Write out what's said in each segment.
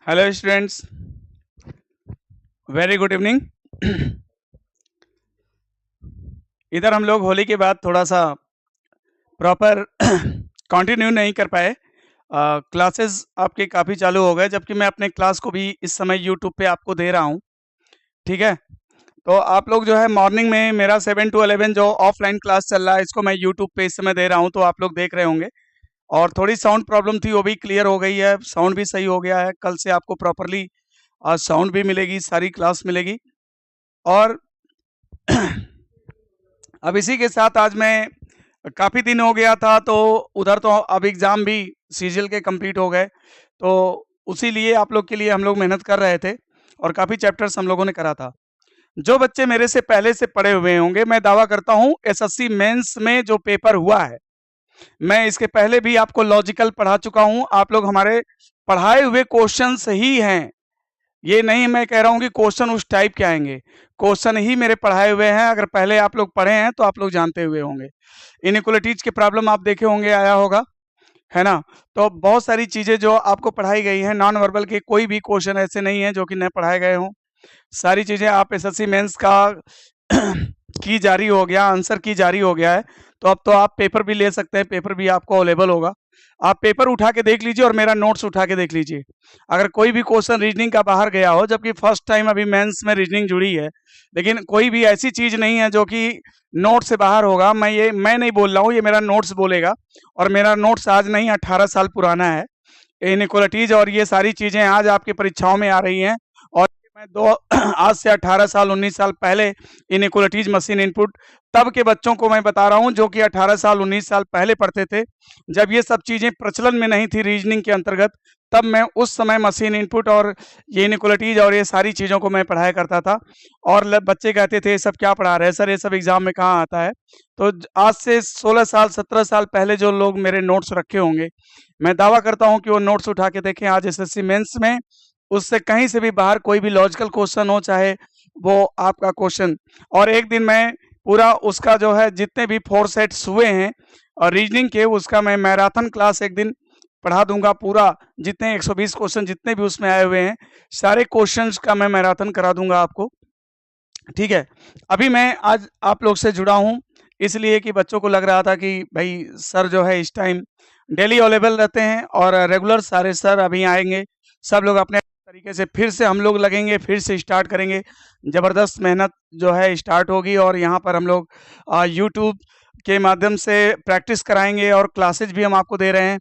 Hello students, very good evening. इधर हम लोग होली के बाद थोड़ा सा प्रॉपर कंटिन्यू नहीं कर पाए। क्लासेस आपके काफ़ी चालू हो गए, जबकि मैं अपने क्लास को भी इस समय यूट्यूब पे आपको दे रहा हूँ। ठीक है, तो आप लोग जो है मॉर्निंग में मेरा 7 to 11 जो ऑफलाइन क्लास चल रहा है, इसको मैं यूट्यूब पे इस समय दे रहा हूँ, तो आप लोग देख रहे होंगे। और थोड़ी साउंड प्रॉब्लम थी, वो भी क्लियर हो गई है, साउंड भी सही हो गया है। कल से आपको प्रॉपरली साउंड भी मिलेगी, सारी क्लास मिलेगी। और अब इसी के साथ आज मैं काफ़ी दिन हो गया था, तो उधर तो अब एग्ज़ाम भी सीजीएल के कंप्लीट हो गए, तो उसी लिए आप लोग के लिए हम लोग मेहनत कर रहे थे और काफ़ी चैप्टर्स हम लोगों ने करा था। जो बच्चे मेरे से पहले से पढ़े हुए होंगे, मैं दावा करता हूँ एसएससी मेंस में जो पेपर हुआ है, मैं इसके पहले भी आपको लॉजिकल पढ़ा चुका हूँ। आप लोग हमारे पढ़ाए हुए क्वेश्चंस ही हैं, ये नहीं मैं कह रहा हूँ कि क्वेश्चन उस टाइप के आएंगे। क्वेश्चन ही मेरे पढ़ाए हुए हैं, अगर पहले आप लोग पढ़े हैं तो आप लोग जानते हुए होंगे। इनइक्वलिटीज के प्रॉब्लम आप देखे होंगे, आया होगा, है ना। तो बहुत सारी चीज़ें जो आपको पढ़ाई गई हैं, नॉन वर्बल के कोई भी क्वेश्चन ऐसे नहीं है जो कि न पढ़ाए गए हों। सारी चीज़ें आप एसएससी मेंस का की जारी हो गया, आंसर की जारी हो गया है, तो अब तो आप पेपर भी ले सकते हैं, पेपर भी आपको अवेलेबल होगा। आप पेपर उठा के देख लीजिए और मेरा नोट्स उठा के देख लीजिए। अगर कोई भी क्वेश्चन रीजनिंग का बाहर गया हो, जबकि फर्स्ट टाइम अभी मेंस में रीजनिंग जुड़ी है, लेकिन कोई भी ऐसी चीज़ नहीं है जो कि नोट से बाहर होगा। मैं नहीं बोल रहा हूँ, ये मेरा नोट्स बोलेगा। और मेरा नोट्स आज नहीं 18 साल पुराना है। इनइक्वलिटीज और ये सारी चीज़ें आज आपकी परीक्षाओं में आ रही हैं। और मैं दो आज से 18 साल 19 साल पहले इनइक्वलिटीज मशीन इनपुट तब के बच्चों को मैं बता रहा हूं, जो कि 18 साल 19 साल पहले पढ़ते थे, जब ये सब चीज़ें प्रचलन में नहीं थी रीजनिंग के अंतर्गत। तब मैं उस समय मशीन इनपुट और ये इनइक्वलिटीज और ये सारी चीज़ों को मैं पढ़ाया करता था। और बच्चे कहते थे ये सब क्या पढ़ा रहे हैं सर, ये सब एग्जाम में कहाँ आता है। तो आज से 16 साल 17 साल पहले जो लोग मेरे नोट्स रखे होंगे, मैं दावा करता हूं कि वो नोट्स उठा के देखें आज एसएससी मेंस में, उससे कहीं से भी बाहर कोई भी लॉजिकल क्वेश्चन हो, चाहे वो आपका क्वेश्चन। और एक दिन मैं पूरा उसका जो है जितने भी 4 सेट्स हुए हैं और रीजनिंग के, उसका मैं मैराथन क्लास एक दिन पढ़ा दूंगा। पूरा जितने 120 क्वेश्चन जितने भी उसमें आए हुए हैं, सारे क्वेश्चंस का मैं मैराथन करा दूंगा आपको। ठीक है, अभी मैं आज आप लोग से जुड़ा हूँ इसलिए कि बच्चों को लग रहा था कि भाई सर जो है इस टाइम डेली अवेलेबल रहते हैं और रेगुलर सारे सर अभी आएंगे। सब लोग अपने तरीके से फिर से हम लोग लगेंगे, फिर से स्टार्ट करेंगे। ज़बरदस्त मेहनत जो है स्टार्ट होगी और यहाँ पर हम लोग यूट्यूब के माध्यम से प्रैक्टिस कराएंगे और क्लासेज भी हम आपको दे रहे हैं।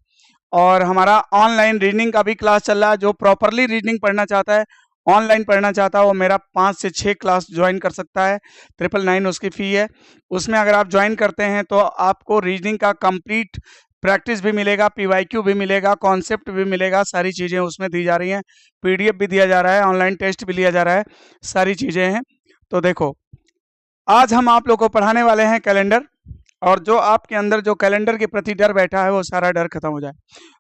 और हमारा ऑनलाइन रीडिंग का भी क्लास चल रहा है। जो प्रॉपरली रीडिंग पढ़ना चाहता है, ऑनलाइन पढ़ना चाहता है, वो मेरा 5 से 6 क्लास ज्वाइन कर सकता है। 999 उसकी फ़ी है। उसमें अगर आप ज्वाइन करते हैं तो आपको रीजनिंग का कंप्लीट प्रैक्टिस भी मिलेगा, पीवाईक्यू भी मिलेगा, कॉन्सेप्ट भी मिलेगा, सारी चीज़ें उसमें दी जा रही हैं। पीडीएफ भी दिया जा रहा है, ऑनलाइन टेस्ट भी लिया जा रहा है, सारी चीज़ें हैं। तो देखो, आज हम आप लोग को पढ़ाने वाले हैं कैलेंडर। और जो आपके अंदर जो कैलेंडर के प्रति डर बैठा है, वो सारा डर खत्म हो जाए।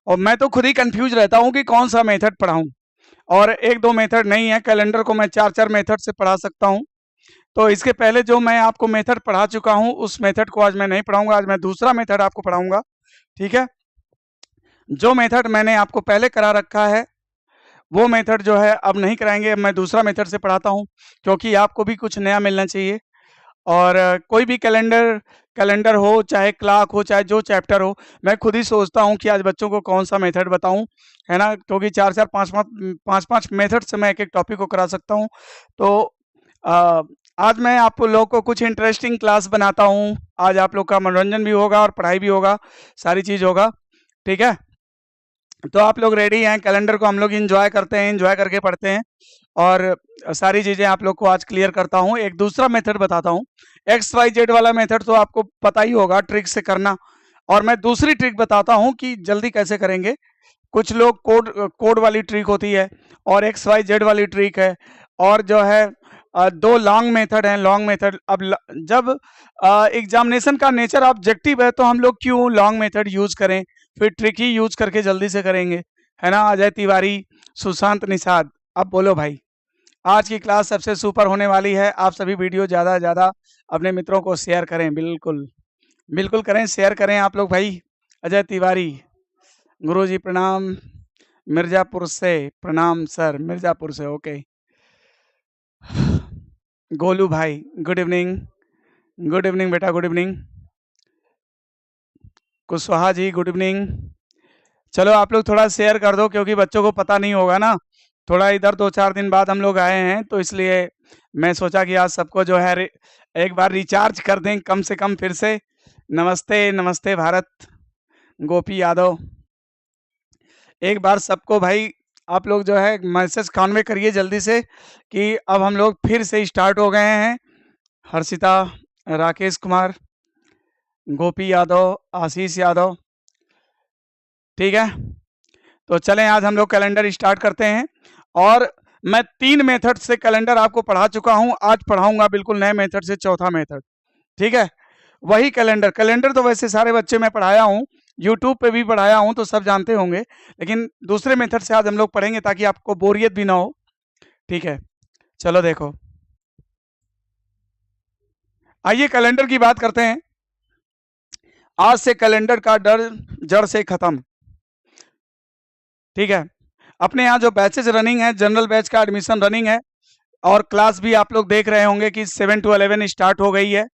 और मैं तो खुद ही कंफ्यूज रहता हूँ कि कौन सा मेथड पढ़ाऊँ। और एक दो मेथड नहीं है, कैलेंडर को मैं 4-4 मेथड से पढ़ा सकता हूँ। तो इसके पहले जो मैं आपको मेथड पढ़ा चुका हूँ, उस मेथड को आज मैं नहीं पढ़ाऊंगा। आज मैं दूसरा मेथड आपको पढ़ाऊंगा। ठीक है, जो मेथड मैंने आपको पहले करा रखा है वो मेथड जो है अब नहीं कराएंगे। मैं दूसरा मेथड से पढ़ाता हूँ, क्योंकि आपको भी कुछ नया मिलना चाहिए। और कोई भी कैलेंडर कैलेंडर हो, चाहे क्लाक हो, चाहे जो चैप्टर हो, मैं खुद ही सोचता हूँ कि आज बच्चों को कौन सा मेथड बताऊँ, है ना। क्योंकि 4-4 5-5 मेथड से मैं एक एक टॉपिक को करा सकता हूँ। तो अ, आज मैं आप लोग को कुछ इंटरेस्टिंग क्लास बनाता हूँ। आज आप लोग का मनोरंजन भी होगा और पढ़ाई भी होगा, सारी चीज़ होगा। ठीक है, तो आप लोग रेडी हैं? कैलेंडर को हम लोग इंजॉय करते हैं, इंजॉय करके पढ़ते हैं और सारी चीज़ें आप लोग को आज क्लियर करता हूँ। एक दूसरा मेथड बताता हूँ, एक्स वाई जेड वाला मेथड तो आपको पता ही होगा ट्रिक से करना। और मैं दूसरी ट्रिक बताता हूँ कि जल्दी कैसे करेंगे। कुछ लोग कोड कोड वाली ट्रिक होती है और एक्स वाई जेड वाली ट्रिक है। और जो है दो लॉन्ग मेथड हैं, लॉन्ग मेथड। अब जब एग्जामिनेशन का नेचर ऑब्जेक्टिव है, तो हम लोग क्यों लॉन्ग मेथड यूज करें, फिर ट्रिक ही यूज करके जल्दी से करेंगे, है ना। अजय तिवारी, सुशांत निषाद, अब बोलो भाई। आज की क्लास सबसे सुपर होने वाली है। आप सभी वीडियो ज़्यादा से ज़्यादा अपने मित्रों को शेयर करें, बिल्कुल बिल्कुल करें, शेयर करें आप लोग भाई। अजय तिवारी, गुरुजी प्रणाम, मिर्जापुर से प्रणाम सर, मिर्जापुर से, ओके। गोलू भाई गुड इवनिंग, गुड इवनिंग बेटा, good evening. Kushwaha ji good evening. चलो आप लोग थोड़ा शेयर कर दो क्योंकि बच्चों को पता नहीं होगा ना, थोड़ा इधर 2-4 दिन बाद हम लोग आए हैं तो इसलिए मैं सोचा कि आज सबको जो है एक बार रिचार्ज कर दें कम से कम फिर से। नमस्ते नमस्ते भारत, गोपी यादव। एक बार सबको भाई आप लोग जो है मैसेज कॉन्वे करिए जल्दी से कि अब हम लोग फिर से स्टार्ट हो गए हैं। हर्षिता, राकेश कुमार, गोपी यादव, आशीष यादव, ठीक है। तो चलें आज हम लोग कैलेंडर स्टार्ट करते हैं। और मैं 3 मेथड से कैलेंडर आपको पढ़ा चुका हूं, आज पढ़ाऊंगा बिल्कुल नए मेथड से, चौथा मेथड, ठीक है। वही कैलेंडर तो वैसे सारे बच्चे मैं पढ़ाया हूं, यूट्यूब पे भी पढ़ाया हूं तो सब जानते होंगे, लेकिन दूसरे मेथड से आज हम लोग पढ़ेंगे ताकि आपको बोरियत भी ना हो, ठीक है। चलो देखो, आइए कैलेंडर की बात करते हैं। आज से कैलेंडर का डर जड़ से खत्म, ठीक है। अपने यहाँ जो बैचेज रनिंग है, जनरल बैच का एडमिशन रनिंग है और क्लास भी आप लोग देख रहे होंगे कि 7 to 11 स्टार्ट हो गई है।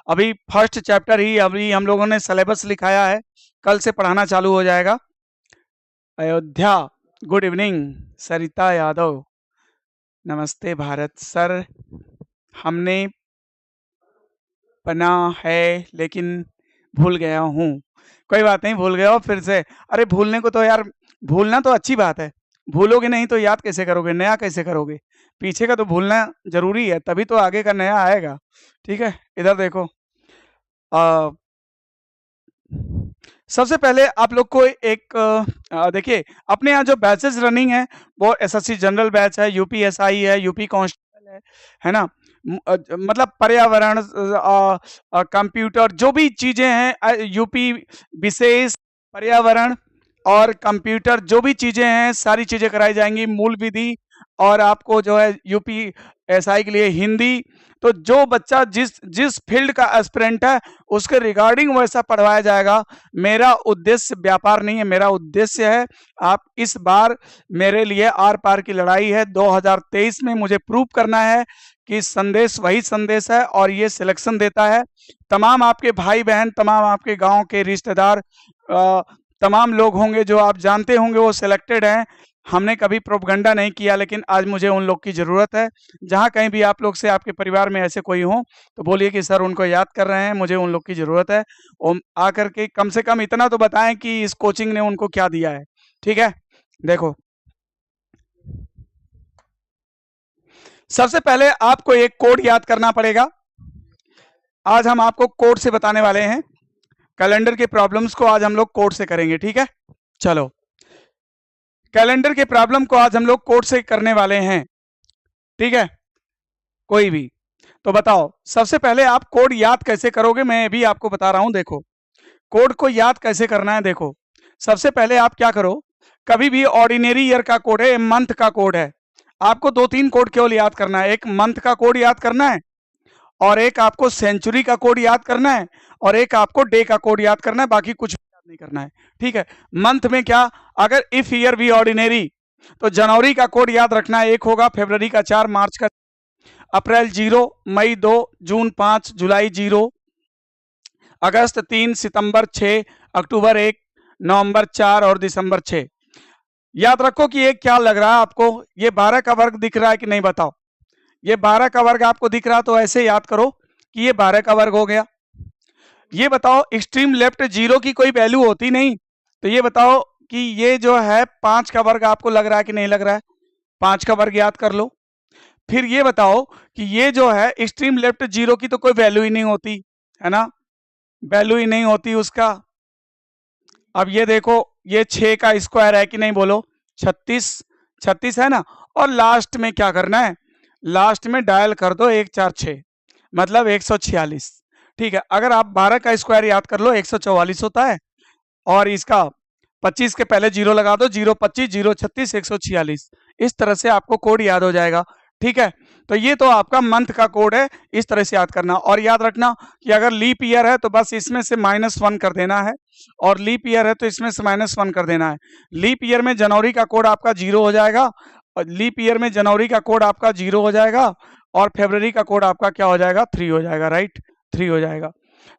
अभी फर्स्ट चैप्टर ही अभी हम लोगों ने सिलेबस लिखाया है, कल से पढ़ाना चालू हो जाएगा। अयोध्या गुड इवनिंग, सरिता यादव नमस्ते भारत। सर हमने पढ़ा है लेकिन भूल गया हूँ। कोई बात नहीं, भूल गए हो फिर से। अरे भूलने को तो यार, भूलना तो अच्छी बात है, भूलोगे नहीं तो याद कैसे करोगे, नया कैसे करोगे। पीछे का तो भूलना जरूरी है, तभी तो आगे का नया आएगा, ठीक है। इधर देखो, सबसे पहले आप लोग को एक देखिए अपने यहाँ जो बैचेस रनिंग है वो एसएससी जनरल बैच है, यूपीएसआई है, यूपी कांस्टेबल है ना। मतलब पर्यावरण, कंप्यूटर, जो भी चीजें हैं, यूपी विशेष, पर्यावरण और कंप्यूटर, जो भी चीजें हैं सारी चीजें कराई जाएंगी। मूल विधि और आपको जो है यूपी एसआई के लिए हिंदी। तो जो बच्चा जिस फील्ड का एस्पिरेंट है उसके रिगार्डिंग वैसा पढ़वाया जाएगा। मेरा उद्देश्य व्यापार नहीं है, मेरा उद्देश्य है आप इस बार मेरे लिए आर पार की लड़ाई है। 2023 में मुझे प्रूव करना है कि संदेश वही संदेश है और ये सिलेक्शन देता है। तमाम आपके भाई बहन, तमाम आपके गांव के रिश्तेदार, तमाम लोग होंगे जो आप जानते होंगे वो सिलेक्टेड हैं। हमने कभी प्रोपगंडा नहीं किया, लेकिन आज मुझे उन लोग की ज़रूरत है। जहाँ कहीं भी आप लोग से, आपके परिवार में ऐसे कोई हो तो बोलिए कि सर उनको याद कर रहे हैं, मुझे उन लोग की ज़रूरत है। और आकर के कम से कम इतना तो बताएं कि इस कोचिंग ने उनको क्या दिया है, ठीक है। देखो सबसे पहले आपको एक कोड याद करना पड़ेगा। आज हम आपको कोड से बताने वाले हैं, कैलेंडर के प्रॉब्लम्स को आज हम लोग कोड से करेंगे, ठीक है। चलो कैलेंडर के प्रॉब्लम को आज हम लोग कोड से करने वाले हैं, ठीक है। कोई भी तो बताओ, सबसे पहले आप कोड याद कैसे करोगे, मैं भी आपको बता रहा हूं। देखो कोड को याद कैसे करना है। देखो सबसे पहले आप क्या करो, कभी भी ऑर्डिनरी ईयर का कोड है, मंथ का कोड है, आपको 2-3 कोड केवल याद करना है। एक मंथ का कोड याद करना है और एक आपको सेंचुरी का कोड याद करना है और एक आपको डे का कोड याद करना है, बाकी कुछ याद नहीं करना है, ठीक है। मंथ में क्या, अगर इफ ईयर बी ऑर्डिनरी तो जनवरी का कोड याद रखना है, 1 होगा, फरवरी का 4, मार्च का, अप्रैल 0, मई 2, जून 5, जुलाई 0, अगस्त 3, सितंबर 6, अक्टूबर 1, नवंबर 4 और दिसंबर 6। याद रखो कि ये क्या लग रहा है आपको, ये 12 का वर्ग दिख रहा है कि नहीं, बताओ। ये 12 का वर्ग आपको दिख रहा तो ऐसे याद करो कि ये 12 का वर्ग हो गया। ये बताओ एक्सट्रीम लेफ्ट 0 की कोई वैल्यू होती नहीं, तो ये बताओ कि ये जो है 5 का वर्ग आपको लग रहा है कि नहीं लग रहा है, 5 का वर्ग याद कर लो। फिर ये बताओ कि ये जो है एक्सट्रीम लेफ्ट 0 की तो कोई वैल्यू ही नहीं होती है ना, वैल्यू ही नहीं होती उसका। अब ये देखो ये 6 का स्क्वायर है कि नहीं, बोलो 36, 36 है ना। और लास्ट में क्या करना है, लास्ट में डायल कर दो 1 4 6, मतलब 146, ठीक है। अगर आप 12 का स्क्वायर याद कर लो 144 होता है और इसका 25 के पहले 0 लगा दो, 0 25, 0 36, 146। इस तरह से आपको कोड याद हो जाएगा, ठीक है। तो ये तो आपका मंथ का कोड है, इस तरह से याद करना। और याद रखना कि अगर लीप ईयर है तो बस इसमें से -1 कर देना है, और लीप ईयर है तो इसमें से -1 कर देना है। लीप ईयर में जनवरी का कोड आपका 0 हो जाएगा, और लीप ईयर में जनवरी का कोड आपका 0 हो जाएगा, और फरवरी का कोड आपका क्या हो जाएगा, 3 हो जाएगा, राइट, 3 हो जाएगा।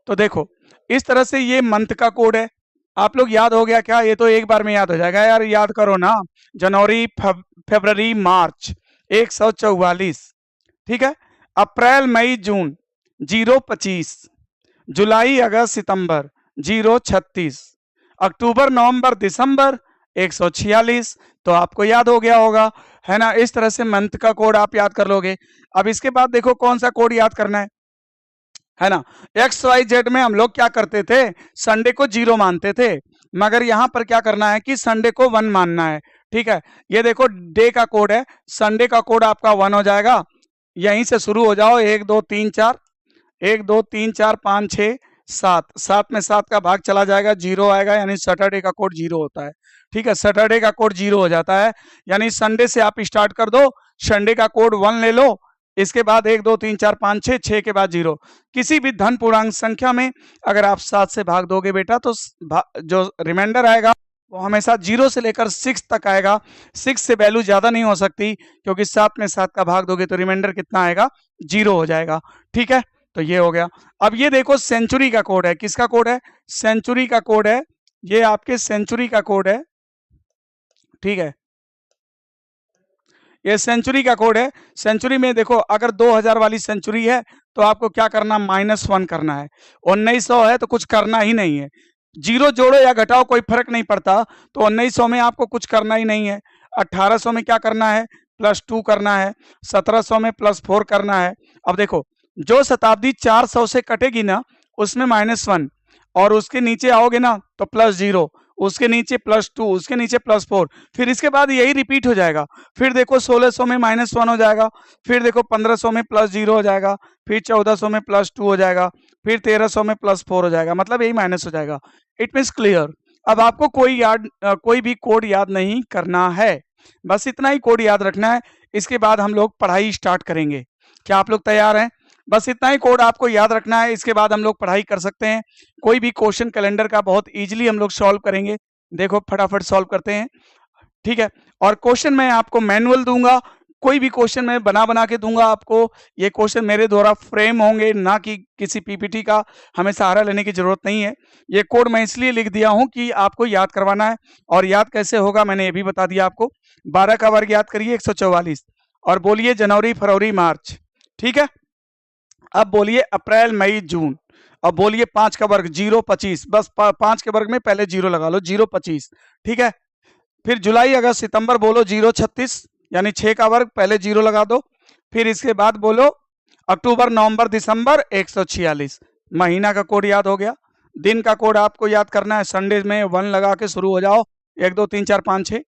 तो देखो इस तरह से ये मंथ का कोड है। आप लोग याद हो गया क्या? ये तो एक बार में याद हो जाएगा यार, याद करो ना। जनवरी, फरवरी, मार्च 144, ठीक है। अप्रैल, मई, जून 025, जुलाई, अगस्त, सितंबर 036, अक्टूबर, नवंबर, दिसंबर 146। तो आपको याद हो गया होगा, है ना। इस तरह से मंथ का कोड आप याद कर लोगे। अब इसके बाद देखो कौन सा कोड याद करना है ना। XYZ में हम लोग क्या करते थे, संडे को 0 मानते थे, मगर यहां पर क्या करना है कि संडे को 1 मानना है, ठीक है। ये देखो डे का कोड है, संडे का कोड आपका 1 हो जाएगा। यहीं से शुरू हो जाओ, 1 2 3 4, 1 2 3 4 5 6 7, 7 में 7 का भाग चला जाएगा, 0 आएगा, यानी सैटरडे का कोड 0 होता है, ठीक है। सैटरडे का कोड 0 हो जाता है, यानी संडे से आप स्टार्ट कर दो, संडे का कोड 1 ले लो, इसके बाद 1 2 3 4 5 6, 6 के बाद 0। किसी भी धन पूर्णांक संख्या में अगर आप 7 से भाग दोगे बेटा, तो जो रिमाइंडर आएगा वो हमेशा 0 से लेकर 6 तक आएगा। 6 से वैल्यू ज्यादा नहीं हो सकती, क्योंकि 7 में 7 का भाग दोगे तो रिमाइंडर कितना आएगा, 0 हो जाएगा, ठीक है। तो ये हो गया। अब ये देखो सेंचुरी का कोड है, किसका कोड है, सेंचुरी का कोड है, ये आपके सेंचुरी का कोड है, ठीक है। ये सेंचुरी का कोड है। सेंचुरी में देखो अगर 2000 वाली सेंचुरी है तो आपको क्या करना, -1 करना है। 1900 है तो कुछ करना ही नहीं है, 0 जोड़ो या घटाओ कोई फर्क नहीं पड़ता, तो 1900 में आपको कुछ करना ही नहीं है। 1800 में क्या करना है, +2 करना है। 1700 में +4 करना है। अब देखो जो शताब्दी 400 से कटेगी ना, उसमें -1, और उसके नीचे आओगे ना तो +0, उसके नीचे +2, उसके नीचे +4, फिर इसके बाद यही रिपीट हो जाएगा। फिर देखो 1600 में -1 हो जाएगा, फिर देखो 1500 में +0 हो जाएगा, फिर 1400 में +2 हो जाएगा, फिर 1300 में +4 हो जाएगा, मतलब यही माइनस हो जाएगा। It means clear. अब आपको कोई भी कोड याद नहीं करना है, बस इतना ही कोड याद रखना है। इसके बाद हम लोग पढ़ाई स्टार्ट करेंगे। क्या आप लोग तैयार हैं? बस इतना ही कोड आपको याद रखना है, इसके बाद हम लोग पढ़ाई कर सकते हैं। कोई भी क्वेश्चन कैलेंडर का बहुत इजीली हम लोग सॉल्व करेंगे। देखो फटाफट सॉल्व करते हैं, ठीक है। और क्वेश्चन मैं आपको मैनुअल दूंगा, कोई भी क्वेश्चन मैं बना के दूंगा आपको। ये क्वेश्चन मेरे द्वारा फ्रेम होंगे, ना कि किसी पीपीटी का हमें सहारा लेने की जरूरत नहीं है। ये कोड मैं इसलिए लिख दिया हूं कि आपको याद करवाना है, और याद कैसे होगा मैंने ये भी बता दिया आपको। 12 का वर्ग याद करिए 144, और बोलिए जनवरी, फरवरी, मार्च, ठीक है। अब बोलिए अप्रैल, मई, जून, अब बोलिए 5 का वर्ग 025, बस 5 के वर्ग में पहले 0 लगा लो, 025, ठीक है। फिर जुलाई, अगस्त, सितंबर बोलो 036, यानी 6 का वर्ग पहले 0 लगा दो। फिर इसके बाद बोलो अक्टूबर, नवंबर, दिसंबर 146। महीना का कोड याद हो गया। दिन का कोड आपको याद करना है, संडे में 1 लगा के शुरू हो जाओ, 1 2 3 4 5 6,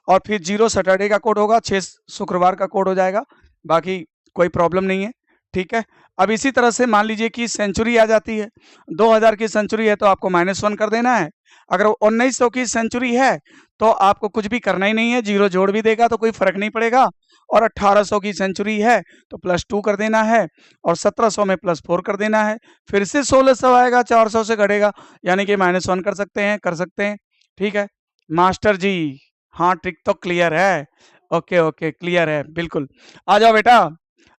और फिर 0 सैटरडे का कोड होगा, 6 शुक्रवार का कोड हो जाएगा। बाकी कोई प्रॉब्लम नहीं है, ठीक है। अब इसी तरह से मान लीजिए कि सेंचुरी आ जाती है, 2000 की सेंचुरी है तो आपको -1 कर देना है। अगर 1900 की सेंचुरी है तो आपको कुछ भी करना ही नहीं है, 0 जोड़ भी देगा तो कोई फर्क नहीं पड़ेगा। और 1800 की सेंचुरी है तो +2 कर देना है, और 1700 में +4 कर देना है। फिर से 1600 आएगा, 400 से घटेगा, यानी कि -1 कर सकते हैं, ठीक है। मास्टर जी, हाँ ट्रिक तो क्लियर है, ओके ओके क्लियर है, बिल्कुल। आ जाओ बेटा।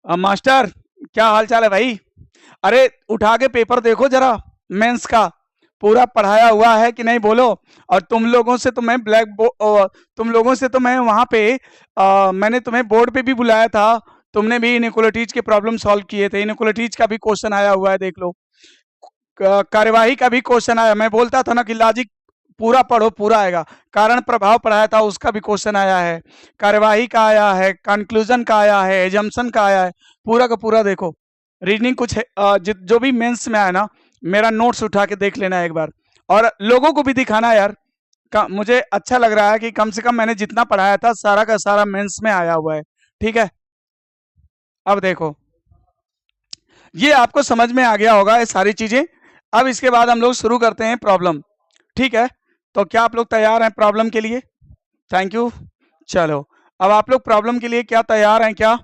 मास्टर क्या हाल चाल है भाई? अरे उठा के पेपर देखो जरा, मेंस का पूरा पढ़ाया हुआ है कि नहीं बोलो। और तुम लोगों से तो मैं तुम लोगों से तो मैं वहां पे मैंने तुम्हें बोर्ड पे भी बुलाया था, तुमने भी इनइक्वालिटीज के प्रॉब्लम सॉल्व किए थे। इनइक्वालिटीज का भी क्वेश्चन आया हुआ है, देख लो। कार्यवाही का भी क्वेश्चन आया, मैं बोलता था ना कि लॉजिक पूरा पढ़ो, पूरा आएगा। कारण प्रभाव पढ़ाया था, उसका भी क्वेश्चन आया है, कार्यवाही का आया है, कंक्लूजन का आया है, एजम्पशन का आया है, पूरा का पूरा देखो। रीजनिंग कुछ है, जो भी मेंस में आया ना, मेरा नोट्स उठा के देख लेना एक बार, और लोगों को भी दिखाना यार। मुझे अच्छा लग रहा है कि कम से कम मैंने जितना पढ़ाया था सारा का सारा मेंस में आया हुआ है, ठीक है। अब देखो ये आपको समझ में आ गया होगा ये सारी चीजें। अब इसके बाद हम लोग शुरू करते हैं प्रॉब्लम, ठीक है। तो क्या आप लोग तैयार हैं प्रॉब्लम के लिए? Thank you. चलो अब आप लोग प्रॉब्लम के लिए क्या तैयार हैं क्या?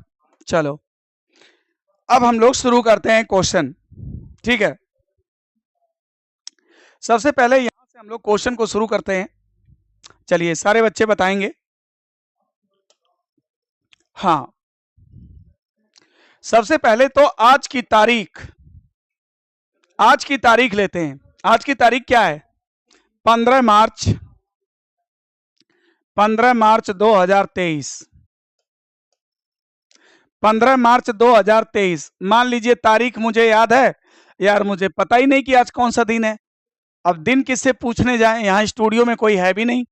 चलो अब हम लोग शुरू करते हैं क्वेश्चन। ठीक है, सबसे पहले यहां से हम लोग क्वेश्चन को शुरू करते हैं। चलिए सारे बच्चे बताएंगे। हाँ, सबसे पहले तो आज की तारीख लेते हैं। आज की तारीख क्या है? 15 मार्च 2023। 15 मार्च 2023। मान लीजिए तारीख मुझे याद है यार, मुझे पता ही नहीं कि आज कौन सा दिन है। अब दिन किससे पूछने जाएं, यहाँ स्टूडियो में कोई है भी नहीं।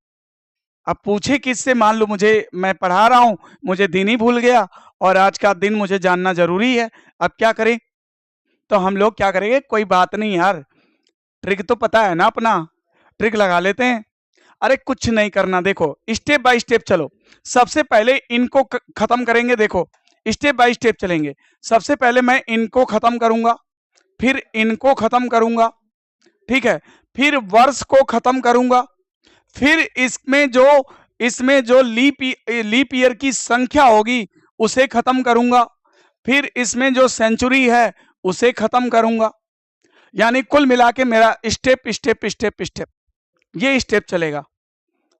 अब पूछे किससे? मान लो मुझे, मैं पढ़ा रहा हूं, मुझे दिन ही भूल गया और आज का दिन मुझे जानना जरूरी है। अब क्या करें? तो हम लोग क्या करेंगे, कोई बात नहीं यार, ट्रिक तो पता है ना अपना, ट्रिक लगा लेते हैं। अरे कुछ नहीं करना, देखो स्टेप बाय स्टेप चलो। सबसे पहले इनको खत्म करेंगे। देखो स्टेप बाय स्टेप चलेंगे। सबसे पहले मैं इनको खत्म करूंगा, फिर इनको खत्म करूंगा, ठीक है, फिर वर्ष को खत्म करूंगा, फिर इसमें जो लीप ईयर की संख्या होगी उसे खत्म करूंगा, फिर इसमें जो सेंचुरी है उसे खत्म करूंगा। यानी कुल मिला के मेरा स्टेप स्टेप स्टेप स्टेप ये स्टेप चलेगा।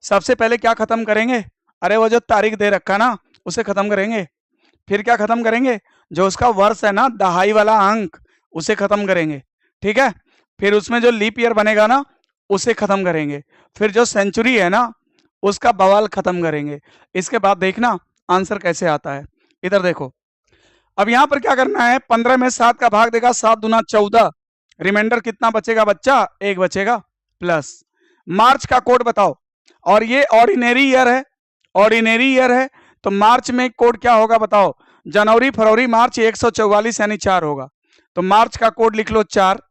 सबसे पहले क्या खत्म करेंगे? अरे वो जो तारीख दे रखा ना उसे खत्म करेंगे। फिर क्या खत्म करेंगे? जो उसका वर्ष है ना, दहाई वाला अंक, उसे खत्म करेंगे। ठीक है, फिर उसमें जो लीप ईयर बनेगा ना उसे खत्म करेंगे। फिर जो सेंचुरी है ना उसका बवाल खत्म करेंगे। इसके बाद देखना आंसर कैसे आता है। इधर देखो, अब यहां पर क्या करना है, 15 में 7 का भाग देगा, 7 दूना 14, रिमाइंडर कितना बचेगा बच्चा? 1 बचेगा, प्लस मार्च का कोड बताओ। और ये ऑर्डिनरी ईयर है, ऑर्डिनरी ईयर है, तो मार्च में कोड क्या होगा बताओ? जनवरी फरवरी मार्च 144 यानी 4 होगा। तो मार्च का कोड लिख लो 4,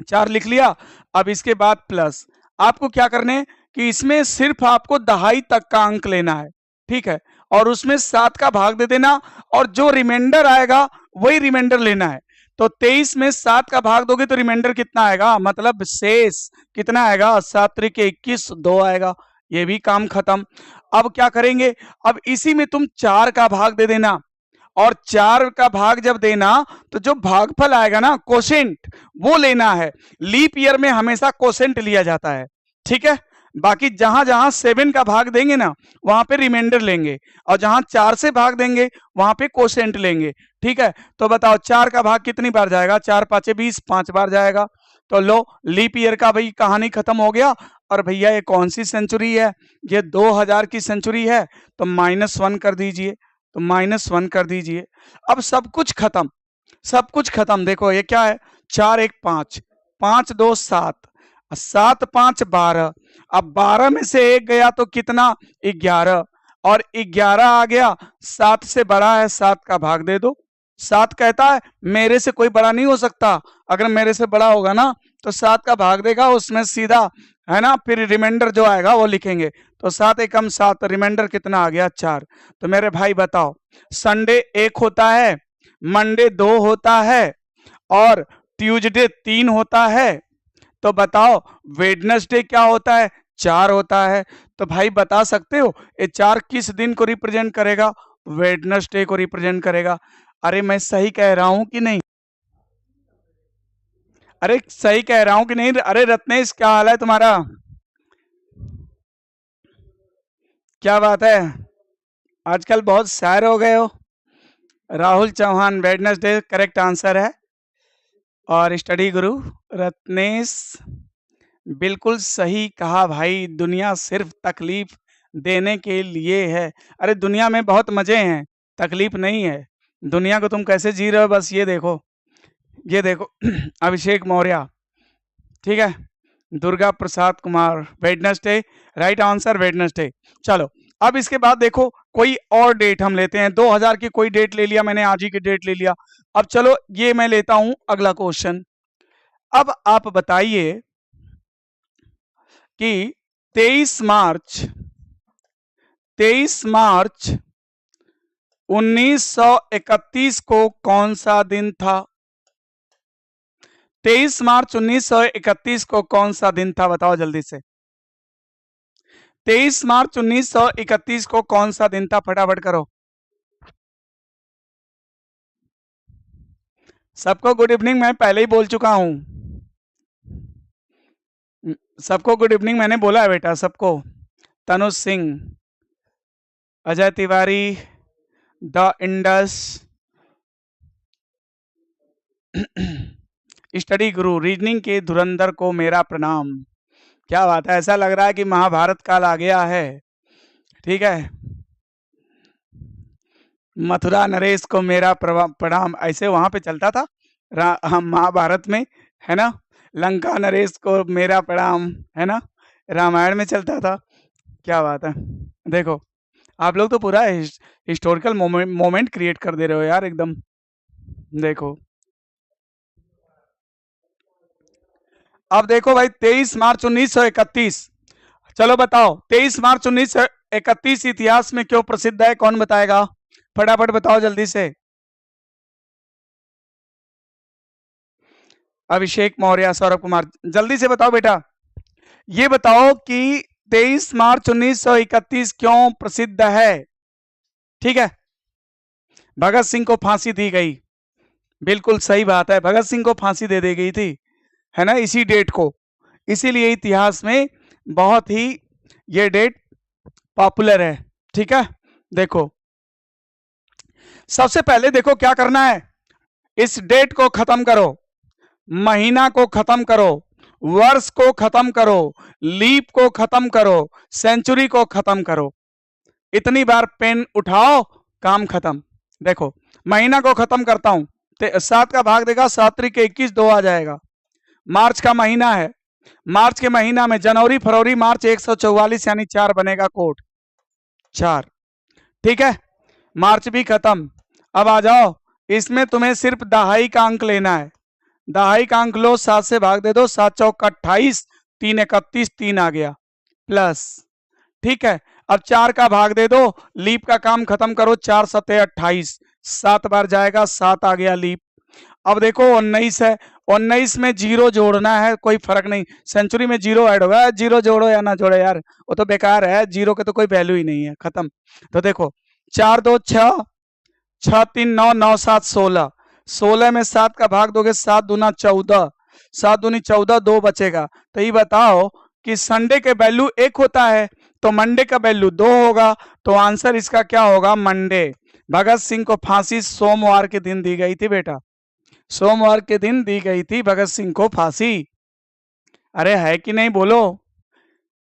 4 लिख लिया। अब इसके बाद प्लस आपको क्या करने कि इसमें सिर्फ आपको दहाई तक का अंक लेना है, ठीक है, और उसमें 7 का भाग दे देना और जो रिमाइंडर आएगा वही रिमाइंडर लेना है। तो 23 में 7 का भाग दोगे तो रिमाइंडर कितना आएगा, मतलब शेष कितना आएगा? 7 त्रिक 21, 2 आएगा। ये भी काम खत्म। अब क्या करेंगे, अब इसी में तुम 4 का भाग दे देना, और 4 का भाग जब देना तो जो भागफल आएगा ना, कोसेंट, वो लेना है। लीप ईयर में हमेशा कोसेंट लिया जाता है, ठीक है। बाकी जहां जहां 7 का भाग देंगे ना वहां पे रिमाइंडर लेंगे, और जहां 4 से भाग देंगे वहां पे कोसेंट लेंगे, ठीक है। तो बताओ 4 का भाग कितनी बार जाएगा? 4 5 20, 5 बार जाएगा। तो लो लीप ईयर का भाई कहानी खत्म हो गया। और भैया ये कौन सी सेंचुरी है? ये 2000 की सेंचुरी है, तो -1 कर दीजिए, तो -1 कर दीजिए। अब सब कुछ खत्म, सब कुछ खत्म। देखो ये क्या है, 4 1 5, 5 2 7, 7 5 12। अब 12 में से 1 गया तो कितना? 11, और 11 आ गया, 7 से बड़ा है, 7 का भाग दे दो। 7 कहता है मेरे से कोई बड़ा नहीं हो सकता, अगर मेरे से बड़ा होगा ना तो 7 का भाग देगा, उसमें सीधा है ना, फिर रिमाइंडर जो आएगा वो लिखेंगे। तो 7 एकम 7, रिमाइंडर कितना आ गया? 4। तो मेरे भाई बताओ, संडे 1 होता है, मंडे 2 होता है, और ट्यूसडे 3 होता है। तो बताओ वेडनेसडे क्या होता है? 4 होता है। तो भाई बता सकते हो ये 4 किस दिन को रिप्रेजेंट करेगा? वेडनेसडे को रिप्रेजेंट करेगा। अरे मैं सही कह रहा हूं कि नहीं? अरे सही कह रहा हूं कि नहीं? अरे रत्नेश क्या हाल है तुम्हारा? क्या बात है, आजकल बहुत शायर हो गए हो। Rahul Chauhan, Wednesday correct answer है। और स्टडी गुरु रत्नेश, बिल्कुल सही कहा भाई, दुनिया सिर्फ तकलीफ देने के लिए है। अरे दुनिया में बहुत मजे हैं, तकलीफ नहीं है। दुनिया को तुम कैसे जी रहे हो बस ये देखो, ये देखो अभिषेक मौर्य, ठीक है, Durga Prasad Kumar, Wednesday, right answer Wednesday. चलो अब इसके बाद देखो कोई और डेट हम लेते हैं। 2000 की कोई डेट ले लिया मैंने, आज ही की डेट ले लिया। अब चलो ये मैं लेता हूं अगला क्वेश्चन। अब आप बताइए कि 23 मार्च 1931 को कौन सा दिन था? 23 मार्च 1931 को कौन सा दिन था? बताओ जल्दी से। 23 मार्च 1931 को कौन सा दिन था? फटाफट करो। सबको गुड इवनिंग मैं पहले ही बोल चुका हूं। सबको गुड इवनिंग मैंने बोला है बेटा, सबको। Tanuj Singh, Ajay Tiwari, the Indus, study Guru, reasoning के धुरंधर को मेरा प्रणाम। क्या बात है, ऐसा लग रहा है कि महाभारत काल आ गया है। ठीक है, मथुरा नरेश को मेरा प्रणाम, ऐसे वहां पे चलता था हम महाभारत में, है ना। लंका नरेश को मेरा प्रणाम, है ना, रामायण में चलता था। क्या बात है, देखो आप लोग तो पूरा हिस्टोरिकल मोमेंट क्रिएट कर दे रहे हो यार एकदम। देखो अब देखो भाई, 23 मार्च 1931, चलो बताओ 23 मार्च 1931 इतिहास में क्यों प्रसिद्ध है, कौन बताएगा, फटाफट बताओ जल्दी से। अभिषेक मौर्य, सौरभ कुमार, जल्दी से बताओ बेटा। ये बताओ कि 23 मार्च 1931 क्यों प्रसिद्ध है। ठीक है, भगत सिंह को फांसी दी गई, बिल्कुल सही बात है, भगत सिंह को फांसी दे दी गई थी, है ना, इसी डेट को। इसीलिए इतिहास में बहुत ही ये डेट पॉपुलर है। ठीक है, देखो सबसे पहले देखो क्या करना है, इस डेट को खत्म करो, महीना को खत्म करो, वर्ष को खत्म करो, लीप को खत्म करो, सेंचुरी को खत्म करो। इतनी बार पेन उठाओ, काम खत्म। देखो महीना को खत्म करता हूं, 7 का भाग देगा 7 के 21, 2 आ जाएगा। मार्च का महीना है, मार्च के महीना में जनवरी फरवरी मार्च 144 यानी 4 बनेगा कोड 4। ठीक है, मार्च भी खत्म। अब आ जाओ, इसमें तुम्हें सिर्फ दहाई का अंक लेना है, दहाई का अंक लो, 7 से भाग दे दो, 7 चौक 28, 3 31, 3 आ गया प्लस। ठीक है, अब 4 का भाग दे दो, लीप का काम खत्म करो, 4 सते 28, 7 बार जाएगा, 7 आ गया लीप। अब देखो 19 है, 19 में जीरो जोड़ना है, कोई फर्क नहीं, सेंचुरी में जीरो ऐड होगा, जीरो जोड़ो या ना जोड़ो यार, वो तो बेकार है, जीरो के तो कोई वैल्यू ही नहीं है, खत्म। तो देखो 4 2 6, 6 3 9, 9 7 16, 16 में 7 का भाग दोगे, 7 दूना 14, 7 दूनी 14, 2 बचेगा। तो ये बताओ कि संडे के वैल्यू 1 होता है, तो मंडे का वैल्यू 2 होगा, तो आंसर इसका क्या होगा, मंडे। भगत सिंह को फांसी सोमवार के दिन दी गई थी बेटा, सोमवार के दिन दी गई थी भगत सिंह को फांसी। अरे है कि नहीं बोलो,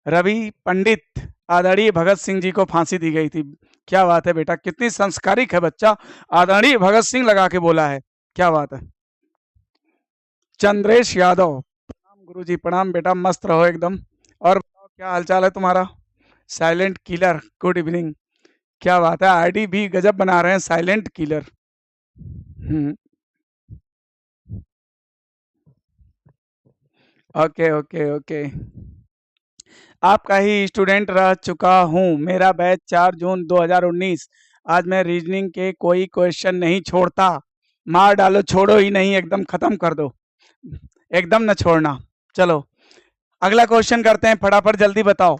रवि पंडित आदरणीय भगत सिंह जी को फांसी दी गई थी। क्या बात है बेटा, कितनी संस्कारिक है बच्चा, आदरणीय भगत सिंह लगा के बोला है, क्या बात है। चंद्रेश यादव, प्रणाम गुरुजी, प्रणाम बेटा, मस्त रहो एकदम। और बताओ क्या हालचाल है तुम्हारा, साइलेंट किलर, गुड इवनिंग। क्या बात है, आईडी भी गजब बना रहे हैं, silent killer. Okay okay okay, आपका ही स्टूडेंट रह चुका हूं, मेरा बैच 4 जून 2019। आज मैं रीजनिंग के कोई क्वेश्चन नहीं छोड़ता, मार डालो, छोड़ो ही नहीं, एकदम खत्म कर दो, एकदम न छोड़ना। चलो अगला क्वेश्चन करते हैं, फटाफट जल्दी बताओ।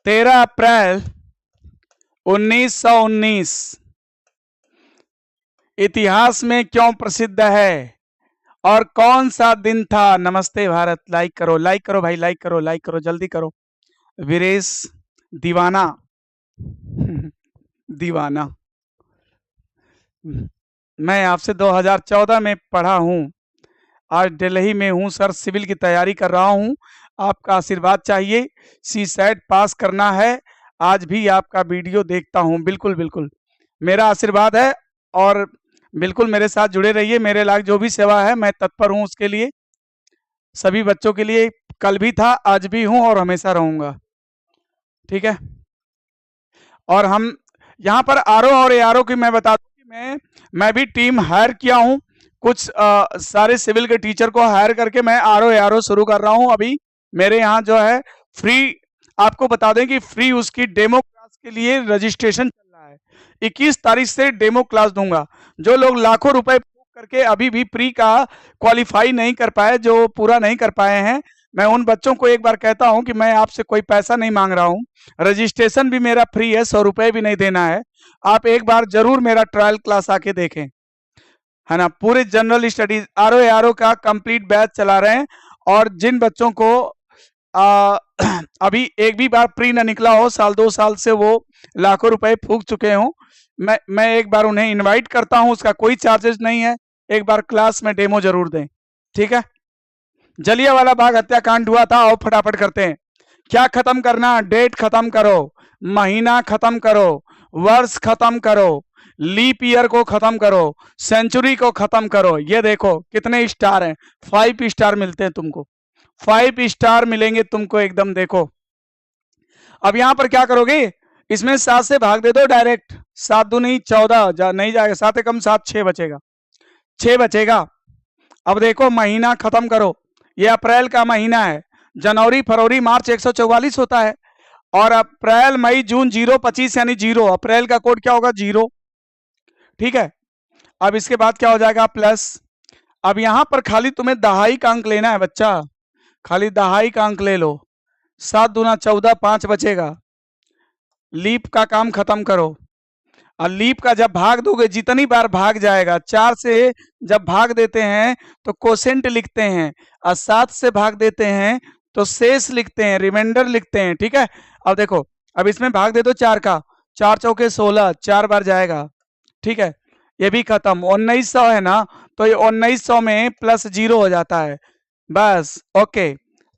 13 अप्रैल 1919 इतिहास में क्यों प्रसिद्ध है और कौन सा दिन था। नमस्ते भारत, लाइक करो, लाइक करो भाई, लाइक करो, लाइक करो, जल्दी करो। वीरेश दीवाना दीवाना, मैं आपसे 2014 में पढ़ा हूं, आज दिल्ली में हूं सर, सिविल की तैयारी कर रहा हूं, आपका आशीर्वाद चाहिए, सी सेट पास करना है, आज भी आपका वीडियो देखता हूं, बिल्कुल बिल्कुल मेरा आशीर्वाद है, और बिल्कुल मेरे साथ जुड़े रहिए, मेरे लायक जो भी सेवा है मैं तत्पर हूं उसके लिए, सभी बच्चों के लिए, कल भी था, आज भी हूं और हमेशा रहूंगा। ठीक है, और हम यहाँ पर आरओ और एआरओ की मैं बता दूं कि मैं भी टीम हायर किया हूं, कुछ सारे सिविल के टीचर को हायर करके मैं आरओ एआरओ शुरू कर रहा हूं। अभी मेरे यहाँ जो है फ्री, आपको बता दें कि फ्री उसकी डेमो क्लास के लिए रजिस्ट्रेशन चल रहा है, 21 तारीख से डेमो क्लास दूंगा। जो लोग लाखों रुपए करके अभी भी प्री का क्वालिफाई नहीं कर पाए, जो पूरा नहीं कर पाए हैं, मैं उन बच्चों को एक बार कहता हूं कि मैं आपसे कोई पैसा नहीं मांग रहा हूं, रजिस्ट्रेशन भी मेरा फ्री है, 100 रुपए भी नहीं देना है, आप एक बार जरूर मेरा ट्रायल क्लास आके देखें। है ना। पूरे जनरल स्टडीज आरओ का कंप्लीट बैच चला रहे हैं। और जिन बच्चों को अभी एक भी बार प्री ना निकला हो, साल 2 साल से वो लाखों रुपए फूक चुके हों, मैं एक बार उन्हें इनवाइट करता हूं, उसका कोई चार्जेस नहीं है, एक बार क्लास में डेमो जरूर दें, ठीक है। जलियांवाला बाग हत्याकांड हुआ था, और फटाफट करते हैं। क्या खत्म करना? डेट खत्म करो, महीना खत्म करो, वर्ष खत्म करो, लीप ईयर को खत्म करो, सेंचुरी को खत्म करो। ये देखो कितने स्टार हैं, 5 स्टार मिलते हैं तुमको, 5 स्टार मिलेंगे तुमको एकदम। देखो अब यहां पर क्या करोगे, इसमें 7 से भाग दे दो डायरेक्ट, 7 दूनी 14 नहीं जाएगा, 7 कम 7 6 बचेगा, 6 बचेगा। अब देखो महीना खत्म करो, ये अप्रैल का महीना है, जनवरी फरवरी मार्च 144 होता है, और अप्रैल मई जून 025 यानी 0, अप्रैल का कोड क्या होगा 0, ठीक है। अब इसके बाद क्या हो जाएगा प्लस। अब यहां पर खाली तुम्हें दहाई का अंक लेना है बच्चा, खाली दहाई का अंक ले लो, 7 दूना 14, 5 बचेगा। लीप का काम खत्म करो, और लीप का जब भाग दोगे जितनी बार भाग जाएगा, 4 से जब भाग देते हैं तो कोसेंट लिखते हैं, और 7 से भाग देते हैं तो शेष लिखते हैं, रिमाइंडर लिखते हैं, ठीक है। अब देखो अब इसमें भाग दे दो 4 का, 4 चौके 16, 4 बार जाएगा, ठीक है। ये भी खत्म, 1900 है ना, तो ये 1900 में प्लस 0 हो जाता है, बस ओके।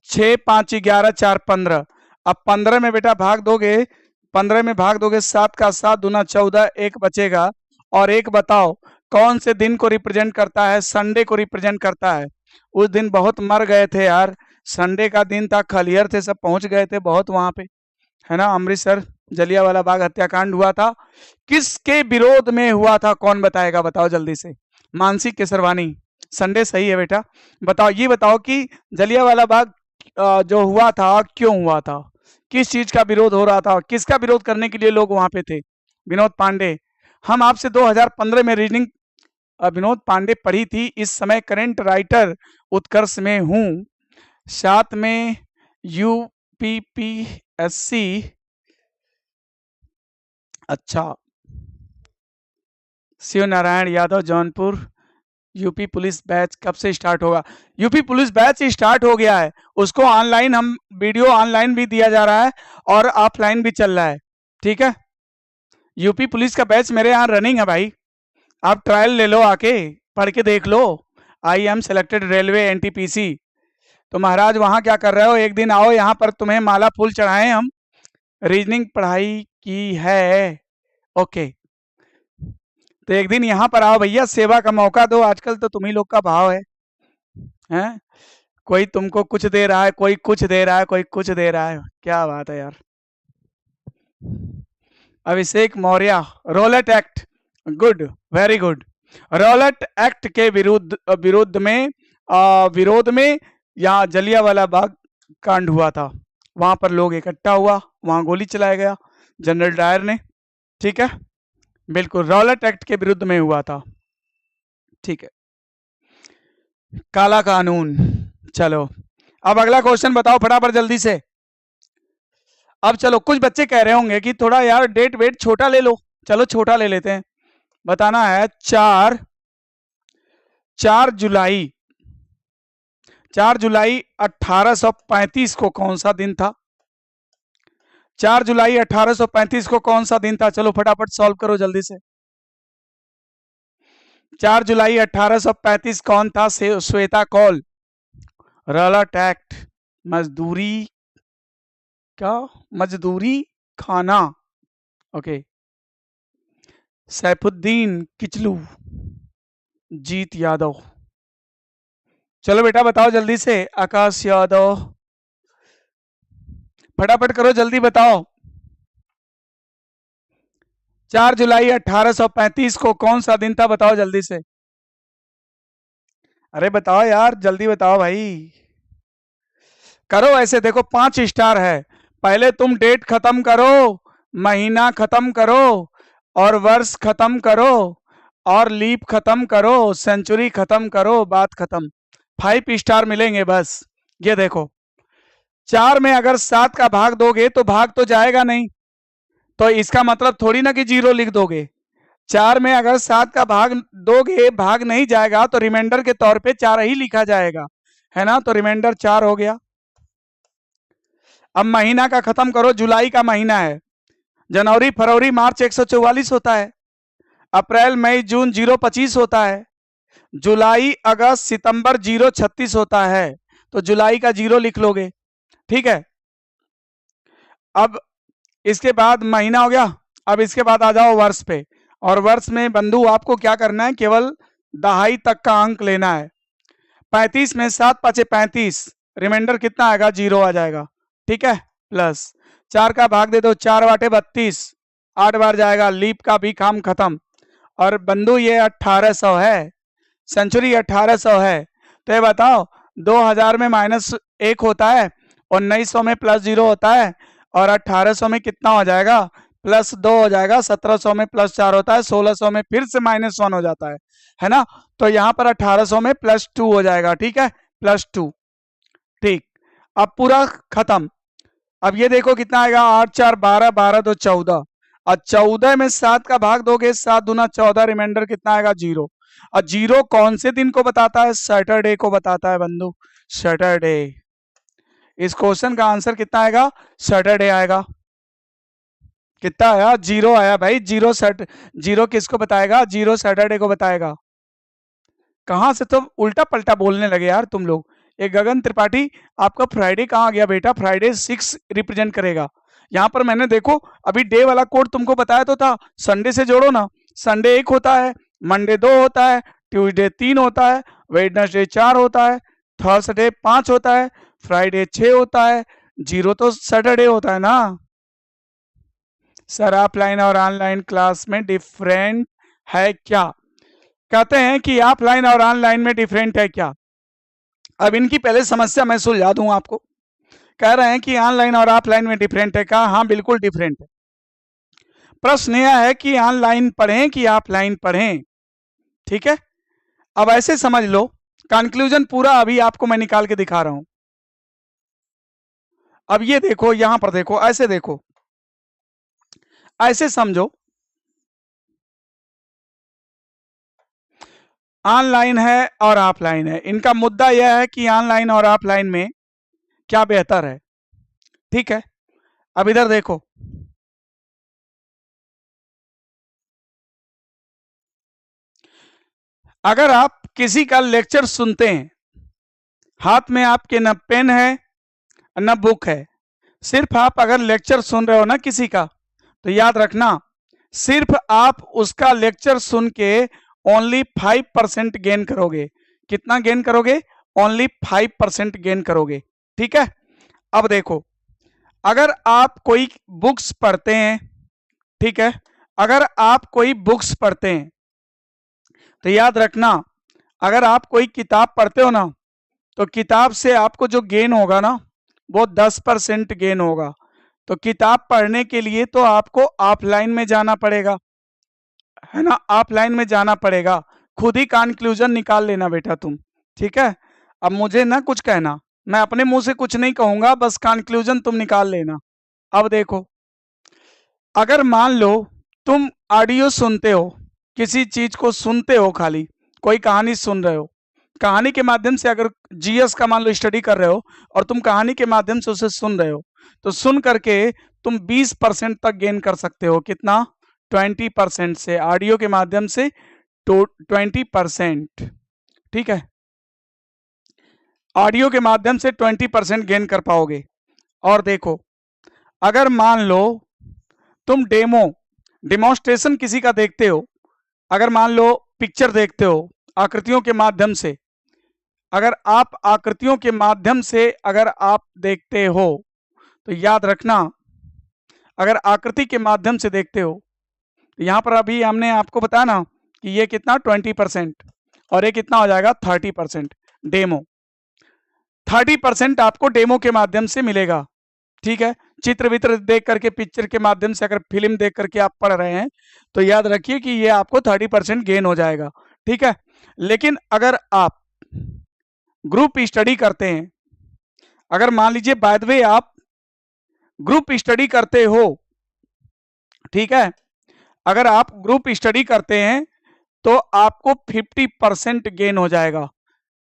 6 5 11 4 15, अब 15 में बेटा भाग दोगे, 15 में भाग दोगे, 7 का 7 दूना 14, 1 बचेगा। और एक बताओ कौन से दिन को रिप्रेजेंट करता है? संडे को रिप्रेजेंट करता है। उस दिन बहुत मर गए थे यार, संडे का दिन था, खलियर थे, सब पहुंच गए थे बहुत वहां पे, है ना। अमृतसर जलियांवाला बाग हत्याकांड हुआ था, किसके विरोध में हुआ था? कौन बताएगा, बताओ जल्दी से। मानसी केसरवानी, संडे सही है बेटा। बताओ, ये बताओ कि जलियांवाला बाग जो हुआ था क्यों हुआ था, किस चीज का विरोध हो रहा था, किसका विरोध करने के लिए लोग वहां पे थे? विनोद पांडे। हम आपसे 2015 में रीजनिंग विनोद पांडे पढ़ी थी, इस समय करंट राइटर उत्कर्ष में हूं, साथ में यूपीपीएससी। अच्छा, Shiv Narayan Yadav Jaunpur, UP police batch कब से स्टार्ट होगा? यूपी पुलिस बैच स्टार्ट हो गया है, उसको ऑनलाइन, हम वीडियो ऑनलाइन भी दिया जा रहा है और ऑफलाइन भी चल रहा है, ठीक है। यूपी पुलिस का बैच मेरे यहाँ रनिंग है भाई, आप ट्रायल ले लो, आके पढ़ के देख लो। I am selected railway NTPC. तो महाराज वहां क्या कर रहे हो, एक दिन आओ यहाँ पर, तुम्हें माला फूल चढ़ाएं हम, रीजनिंग पढ़ाई की है, ओके। तो एक दिन यहाँ पर आओ भैया, सेवा का मौका दो, आजकल तो तुम ही लोग का भाव है, हैं? कोई तुमको कुछ दे रहा है, कोई कुछ दे रहा है, कोई कुछ दे रहा है, क्या बात है यार। Abhishek Maurya, Rowlatt Act, good, very good. Rowlatt Act के विरोध में यहाँ जलियांवाला बाग कांड हुआ था, वहां पर लोग इकट्ठा हुआ, वहां गोली चलाया गया जनरल डायर ने, ठीक है, बिल्कुल रॉलेट एक्ट के विरुद्ध में हुआ था, ठीक है। काला कानून। चलो अब अगला क्वेश्चन बताओ फटाफट जल्दी से। अब चलो, कुछ बच्चे कह रहे होंगे कि थोड़ा यार डेट वेट छोटा ले लो, चलो छोटा ले लेते हैं। बताना है 4 जुलाई 1835 को कौन सा दिन था? 4 जुलाई 1835 को कौन सा दिन था? चलो फटाफट सॉल्व करो जल्दी से। 4 जुलाई 1835 कौन था? श्वेता कौल। रॉलेट एक्ट, मजदूरी, क्या मजदूरी खाना, ओके। सैफुद्दीन किचलू, जीत यादव। चलो बेटा बताओ जल्दी से, आकाश यादव, फटाफट करो जल्दी बताओ। 4 जुलाई 1835 को कौन सा दिन था? बताओ जल्दी से, अरे बताओ यार, जल्दी बताओ भाई, करो ऐसे। देखो 5 स्टार है, पहले तुम डेट खत्म करो, महीना खत्म करो, और वर्ष खत्म करो, और लीप खत्म करो, सेंचुरी खत्म करो, बात खत्म। 5 स्टार मिलेंगे बस। ये देखो 4 में अगर 7 का भाग दोगे तो भाग तो जाएगा नहीं, तो इसका मतलब थोड़ी ना कि 0 लिख दोगे, 4 में अगर 7 का भाग दोगे, भाग नहीं जाएगा तो रिमाइंडर के तौर पे 4 ही लिखा जाएगा, है ना। तो रिमाइंडर 4 हो गया। अब महीना का खत्म करो, जुलाई का महीना है, जनवरी फरवरी मार्च 144 होता है, अप्रैल मई जून 025 होता है, जुलाई अगस्त सितंबर 036 होता है, तो जुलाई का 0 लिख लोगे, ठीक है। अब इसके बाद महीना हो गया। अब इसके बाद आ जाओ वर्ष पे, और वर्ष में बंधु आपको क्या करना है, केवल दहाई तक का अंक लेना है। 35 में 7 पाँचे 35, रिमाइंडर कितना आएगा, 0 आ जाएगा, ठीक है। प्लस 4 का भाग दे दो, 4 बाटे 32, 8 बार जाएगा, लीप का भी काम खत्म। और बंधु ये 1800 है, सेंचुरी 1800 है। तो ये बताओ 2000 में -1 होता है, 1900 में +0 होता है, और 1800 में कितना हो जाएगा, +2 हो जाएगा, 1700 में +4 होता है, 1600 में फिर से -1 हो जाता है ना। तो यहाँ पर 1800 में +2 हो जाएगा, ठीक है, +2, ठीक। अब पूरा खत्म। अब ये देखो कितना आएगा, 8 4 12, 12 2 14, और 14 में 7 का भाग दोगे, 7 दूना 14, रिमाइंडर कितना आएगा, 0। और 0 कौन से दिन को बताता है, सैटरडे को बताता है बंधु, सैटरडे। इस क्वेश्चन का आंसर कितना आएगा, सैटरडे आएगा। कितना आया, 0 आया भाई। 0 किसको बताएगा, 0 सैटरडे को बताएगा। कहां से तुम उल्टा पलटा बोलने लगे यार तुम लोग। एक गगन त्रिपाठी, आपका फ्राइडे कहाँ गया बेटा, फ्राइडे 6 रिप्रेजेंट करेगा। यहाँ पर मैंने देखो अभी डे वाला कोड तुमको बताया तो था, संडे से जोड़ो ना। संडे 1 होता है, मंडे 2 होता है, ट्यूसडे 3 होता है, वेडनेसडे 4 होता है, थर्सडे 5 होता है, फ्राइडे 6 होता है, 0 तो सैटरडे होता है ना। सर ऑफलाइन और ऑनलाइन क्लास में डिफरेंट है क्या, कहते हैं कि ऑफलाइन और ऑनलाइन में डिफरेंट है क्या। अब इनकी पहले समस्या मैं सुलझा दूं आपको। कह रहे हैं कि ऑनलाइन और ऑफलाइन में डिफरेंट है, कहा हाँ बिल्कुल डिफरेंट है। प्रश्न यह है कि ऑनलाइन पढ़ें कि ऑफलाइन पढ़ें, ठीक है। अब ऐसे समझ लो, कंक्लूजन पूरा अभी आपको मैं निकाल के दिखा रहा हूं। अब ये देखो, यहां पर देखो, ऐसे देखो, ऐसे समझो, ऑनलाइन है और ऑफलाइन है। इनका मुद्दा यह है कि ऑनलाइन और ऑफलाइन में क्या बेहतर है, ठीक है। अब इधर देखो, अगर आप किसी का लेक्चर सुनते हैं, हाथ में आपके न पेन है न बुक है, सिर्फ आप अगर लेक्चर सुन रहे हो ना किसी का, तो याद रखना, सिर्फ आप उसका लेक्चर सुन के ओनली 5% गेन करोगे। कितना गेन करोगे, ओनली 5% गेन करोगे, ठीक है। अब देखो, अगर आप कोई बुक्स पढ़ते हैं, ठीक है, अगर आप कोई बुक्स पढ़ते हैं तो याद रखना, अगर आप कोई किताब पढ़ते हो ना, तो किताब से आपको जो गेन होगा ना, वो 10% गेन होगा। तो किताब पढ़ने के लिए तो आपको ऑफलाइन में जाना पड़ेगा, है ना, ऑफलाइन में जाना पड़ेगा। खुद ही कंक्लूजन निकाल लेना बेटा तुम, ठीक है। अब मुझे ना कुछ कहना, मैं अपने मुंह से कुछ नहीं कहूंगा, बस कंक्लूजन तुम निकाल लेना। अब देखो, अगर मान लो तुम ऑडियो सुनते हो, किसी चीज को सुनते हो, खाली कोई कहानी सुन रहे हो, कहानी के माध्यम से अगर जीएस का मान लो स्टडी कर रहे हो और तुम कहानी के माध्यम से उसे सुन रहे हो, तो सुन करके तुम 20% तक गेन कर सकते हो। कितना, 20% से, ऑडियो के माध्यम से 20%, ठीक है, ऑडियो के माध्यम से 20% गेन कर पाओगे। और देखो, अगर मान लो तुम डेमोस्ट्रेशन किसी का देखते हो, अगर मान लो पिक्चर देखते हो आकृतियों के माध्यम से, अगर आप आकृतियों के माध्यम से अगर आप देखते हो, तो याद रखना, अगर आकृति के माध्यम से देखते हो, तो यहां पर अभी हमने आपको बताया ना कि ये कितना 20% और ये कितना हो जाएगा 30%। डेमो 30% आपको डेमो के माध्यम से मिलेगा, ठीक है। चित्र वित्र देख करके, पिक्चर के माध्यम से अगर फिल्म देख करके आप पढ़ रहे हैं, तो याद रखिए कि ये आपको 30% गेन हो जाएगा, ठीक है। लेकिन अगर आप ग्रुप स्टडी करते हैं, अगर मान लीजिए बाय द वे आप ग्रुप स्टडी करते हो, ठीक है, अगर आप ग्रुप स्टडी करते हैं तो आपको 50% गेन हो जाएगा।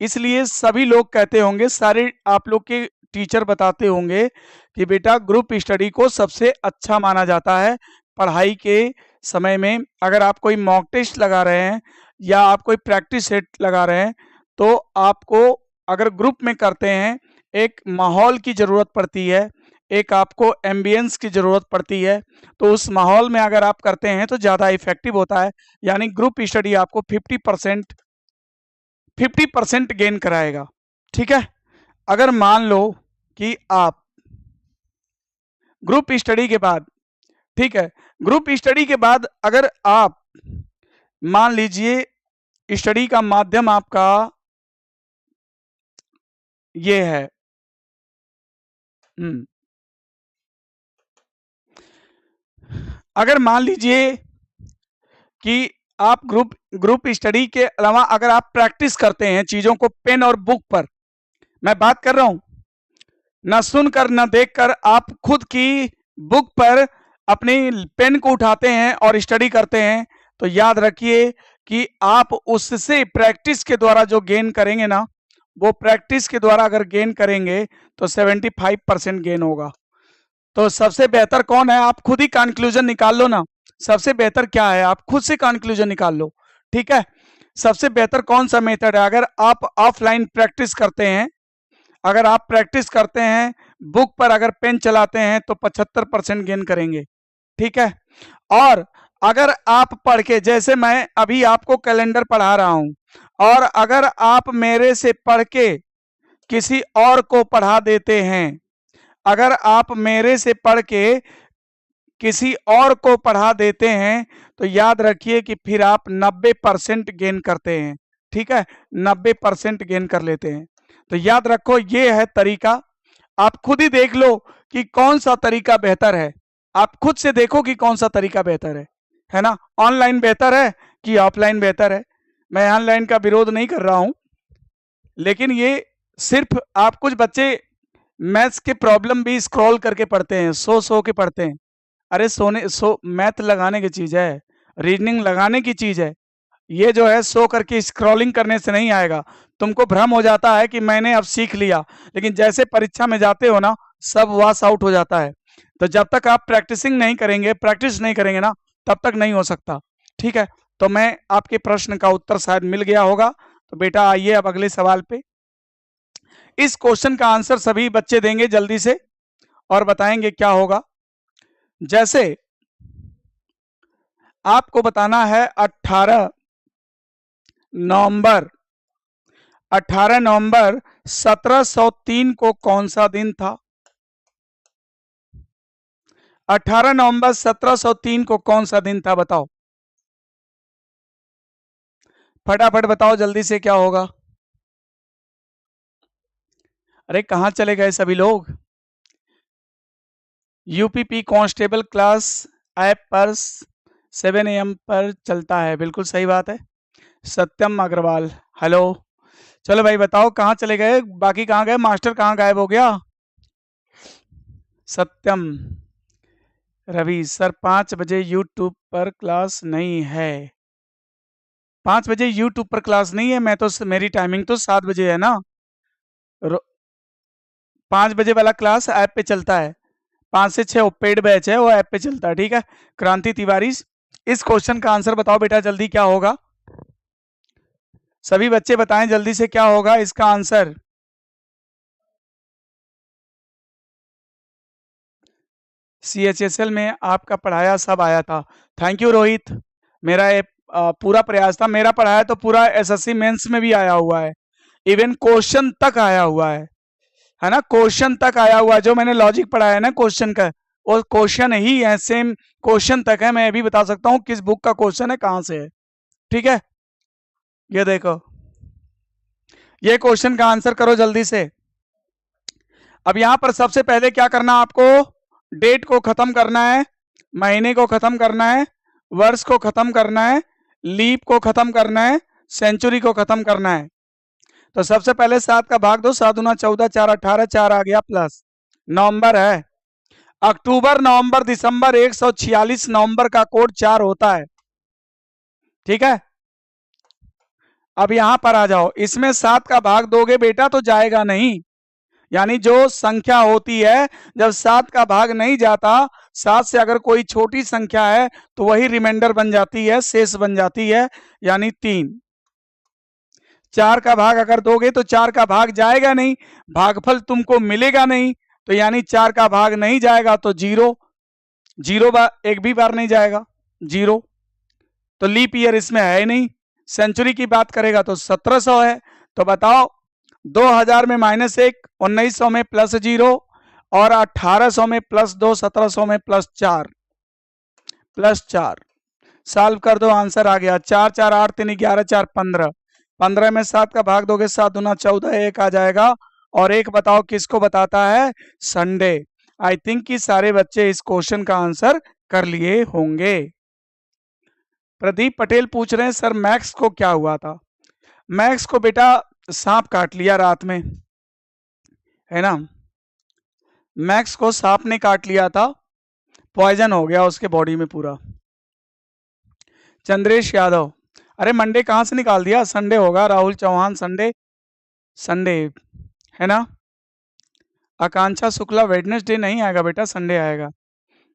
इसलिए सभी लोग कहते होंगे, सारे आप लोग के टीचर बताते होंगे कि बेटा ग्रुप स्टडी को सबसे अच्छा माना जाता है पढ़ाई के समय में। अगर आप कोई मॉक टेस्ट लगा रहे हैं या आप कोई प्रैक्टिस सेट लगा रहे हैं तो आपको अगर ग्रुप में करते हैं, एक माहौल की ज़रूरत पड़ती है, एक आपको एम्बियंस की ज़रूरत पड़ती है, तो उस माहौल में अगर आप करते हैं तो ज़्यादा इफेक्टिव होता है। यानी ग्रुप स्टडी आपको 50% गेन कराएगा। ठीक है, अगर मान लो कि आप ग्रुप स्टडी के बाद, ठीक है, ग्रुप स्टडी के बाद अगर आप मान लीजिए स्टडी का माध्यम आपका ये है, अगर मान लीजिए कि आप ग्रुप स्टडी के अलावा अगर आप प्रैक्टिस करते हैं चीजों को पेन और बुक पर, मैं बात कर रहा हूं, ना सुनकर ना देखकर, आप खुद की बुक पर अपनी पेन को उठाते हैं और स्टडी करते हैं, तो याद रखिए कि आप उससे प्रैक्टिस के द्वारा जो गेन करेंगे ना, वो प्रैक्टिस के द्वारा अगर गेन करेंगे तो 75% गेन होगा। तो सबसे बेहतर कौन है, आप खुद ही कंक्लूजन निकाल लो ना, सबसे बेहतर क्या है, आप खुद से कंक्लूजन निकाल लो। ठीक है, सबसे बेहतर कौन सा मेथड है, अगर आप ऑफलाइन प्रैक्टिस करते हैं, अगर आप प्रैक्टिस करते हैं बुक पर, अगर पेन चलाते हैं तो 75% गेन करेंगे। ठीक है, और अगर आप पढ़ के, जैसे मैं अभी आपको कैलेंडर पढ़ा रहा हूं, और अगर आप मेरे से पढ़ के किसी और को पढ़ा देते हैं, अगर आप मेरे से पढ़ के किसी और को पढ़ा देते हैं तो याद रखिए कि फिर आप 90% गेन करते हैं। ठीक है, 90% गेन कर लेते हैं। तो याद रखो, ये है तरीका। आप खुद ही देख लो कि कौन सा तरीका बेहतर है, आप खुद से देखो कि कौन सा तरीका बेहतर है ना। ऑनलाइन बेहतर है कि ऑफलाइन बेहतर है। मैं ऑनलाइन का विरोध नहीं कर रहा हूं, लेकिन ये सिर्फ आप, कुछ बच्चे मैथ्स के प्रॉब्लम भी स्क्रॉल करके पढ़ते हैं, सो के पढ़ते हैं। अरे मैथ लगाने की चीज है, रीजनिंग लगाने की चीज है। ये जो है सो करके स्क्रॉलिंग करने से नहीं आएगा। तुमको भ्रम हो जाता है कि मैंने अब सीख लिया, लेकिन जैसे परीक्षा में जाते हो ना, सब वॉश आउट हो जाता है। तो जब तक आप प्रैक्टिस नहीं करेंगे ना, तब तक नहीं हो सकता। ठीक है, तो मैं आपके प्रश्न का उत्तर शायद मिल गया होगा। तो बेटा आइए अब अगले सवाल पे। इस क्वेश्चन का आंसर सभी बच्चे देंगे जल्दी से और बताएंगे क्या होगा। जैसे आपको बताना है 18 नवंबर 1703 को कौन सा दिन था। 18 नवंबर 1703 को कौन सा दिन था, बताओ फटाफट बताओ जल्दी से, क्या होगा। अरे कहां चले गए सभी लोग। यूपीपी कांस्टेबल क्लास ऐप पर 7 AM पर चलता है, बिल्कुल सही बात है। सत्यम अग्रवाल, हेलो। चलो भाई बताओ कहां चले गए, बाकी कहां गए, मास्टर कहां गायब हो गया। सत्यम, रवि सर 5 बजे यूट्यूब पर क्लास नहीं है। 5 बजे यूट्यूब पर क्लास नहीं है, मैं तो, मेरी टाइमिंग तो 7 बजे है ना। 5 बजे वाला क्लास ऐप पे चलता है, 5 से 6 पेड बैच है, वो ऐप पे चलता है। ठीक है, क्रांति तिवारी, इस क्वेश्चन का आंसर बताओ बेटा जल्दी, क्या होगा। सभी बच्चे बताएं जल्दी से क्या होगा इसका आंसर। CHSL में आपका पढ़ाया सब आया था, थैंक यू रोहित। मेरा ये पूरा प्रयास था, मेरा पढ़ाया तो पूरा SSC मेंस में भी आया हुआ है, इवन क्वेश्चन तक आया हुआ है ना, क्वेश्चन तक आया हुआ है। जो मैंने लॉजिक पढ़ाया है ना क्वेश्चन का, वो क्वेश्चन ही है, सेम क्वेश्चन तक है। मैं भी बता सकता हूँ किस बुक का क्वेश्चन है, कहां से है। ठीक है, ये देखो, ये क्वेश्चन का आंसर करो जल्दी से। अब यहां पर सबसे पहले क्या करना, आपको डेट को खत्म करना है, महीने को खत्म करना है, वर्ष को खत्म करना है, लीप को खत्म करना है, सेंचुरी को खत्म करना है। तो सबसे पहले 7 का भाग दो, 7 दूना 14, 4 18, 4 आ गया प्लस, नवंबर है। अक्टूबर, नवंबर, दिसंबर, 146 नवंबर का कोड 4 होता है। ठीक है, अब यहां पर आ जाओ, इसमें 7 का भाग दोगे बेटा तो जाएगा नहीं, यानी जो संख्या होती है जब 7 का भाग नहीं जाता, 7 से अगर कोई छोटी संख्या है तो वही रिमाइंडर बन जाती है, शेष बन जाती है, यानी 3। 4 का भाग अगर दोगे तो 4 का भाग जाएगा नहीं, भागफल तुमको मिलेगा नहीं, तो यानी 4 का भाग नहीं जाएगा तो 0, 0 बार एक भी बार नहीं जाएगा, 0। तो लीप ईयर इसमें है ही नहीं। सेंचुरी की बात करेगा तो 1700 है, तो बताओ 2000 में -1, 1900 में +0 और 1800 में +2, 1700 में +4, +4 सॉल्व कर दो, आंसर आ गया 4 4 8 3 11 4 15, 15 में 7 का भाग दोगे 7 दूना 14, 1 आ जाएगा। और एक बताओ किसको बताता है? संडे। आई थिंक कि सारे बच्चे इस क्वेश्चन का आंसर कर लिए होंगे। प्रदीप पटेल पूछ रहे हैं सर मैक्स को क्या हुआ था? मैक्स को बेटा सांप काट लिया रात में, है ना, मैक्स को सांप ने काट लिया था, पॉइजन हो गया उसके बॉडी में पूरा। चंद्रेश यादव, अरे मंडे कहां से निकाल दिया, संडे होगा। राहुल चौहान, संडे, संडे है ना। आकांक्षा शुक्ला, वेडनेसडे नहीं आएगा बेटा, संडे आएगा।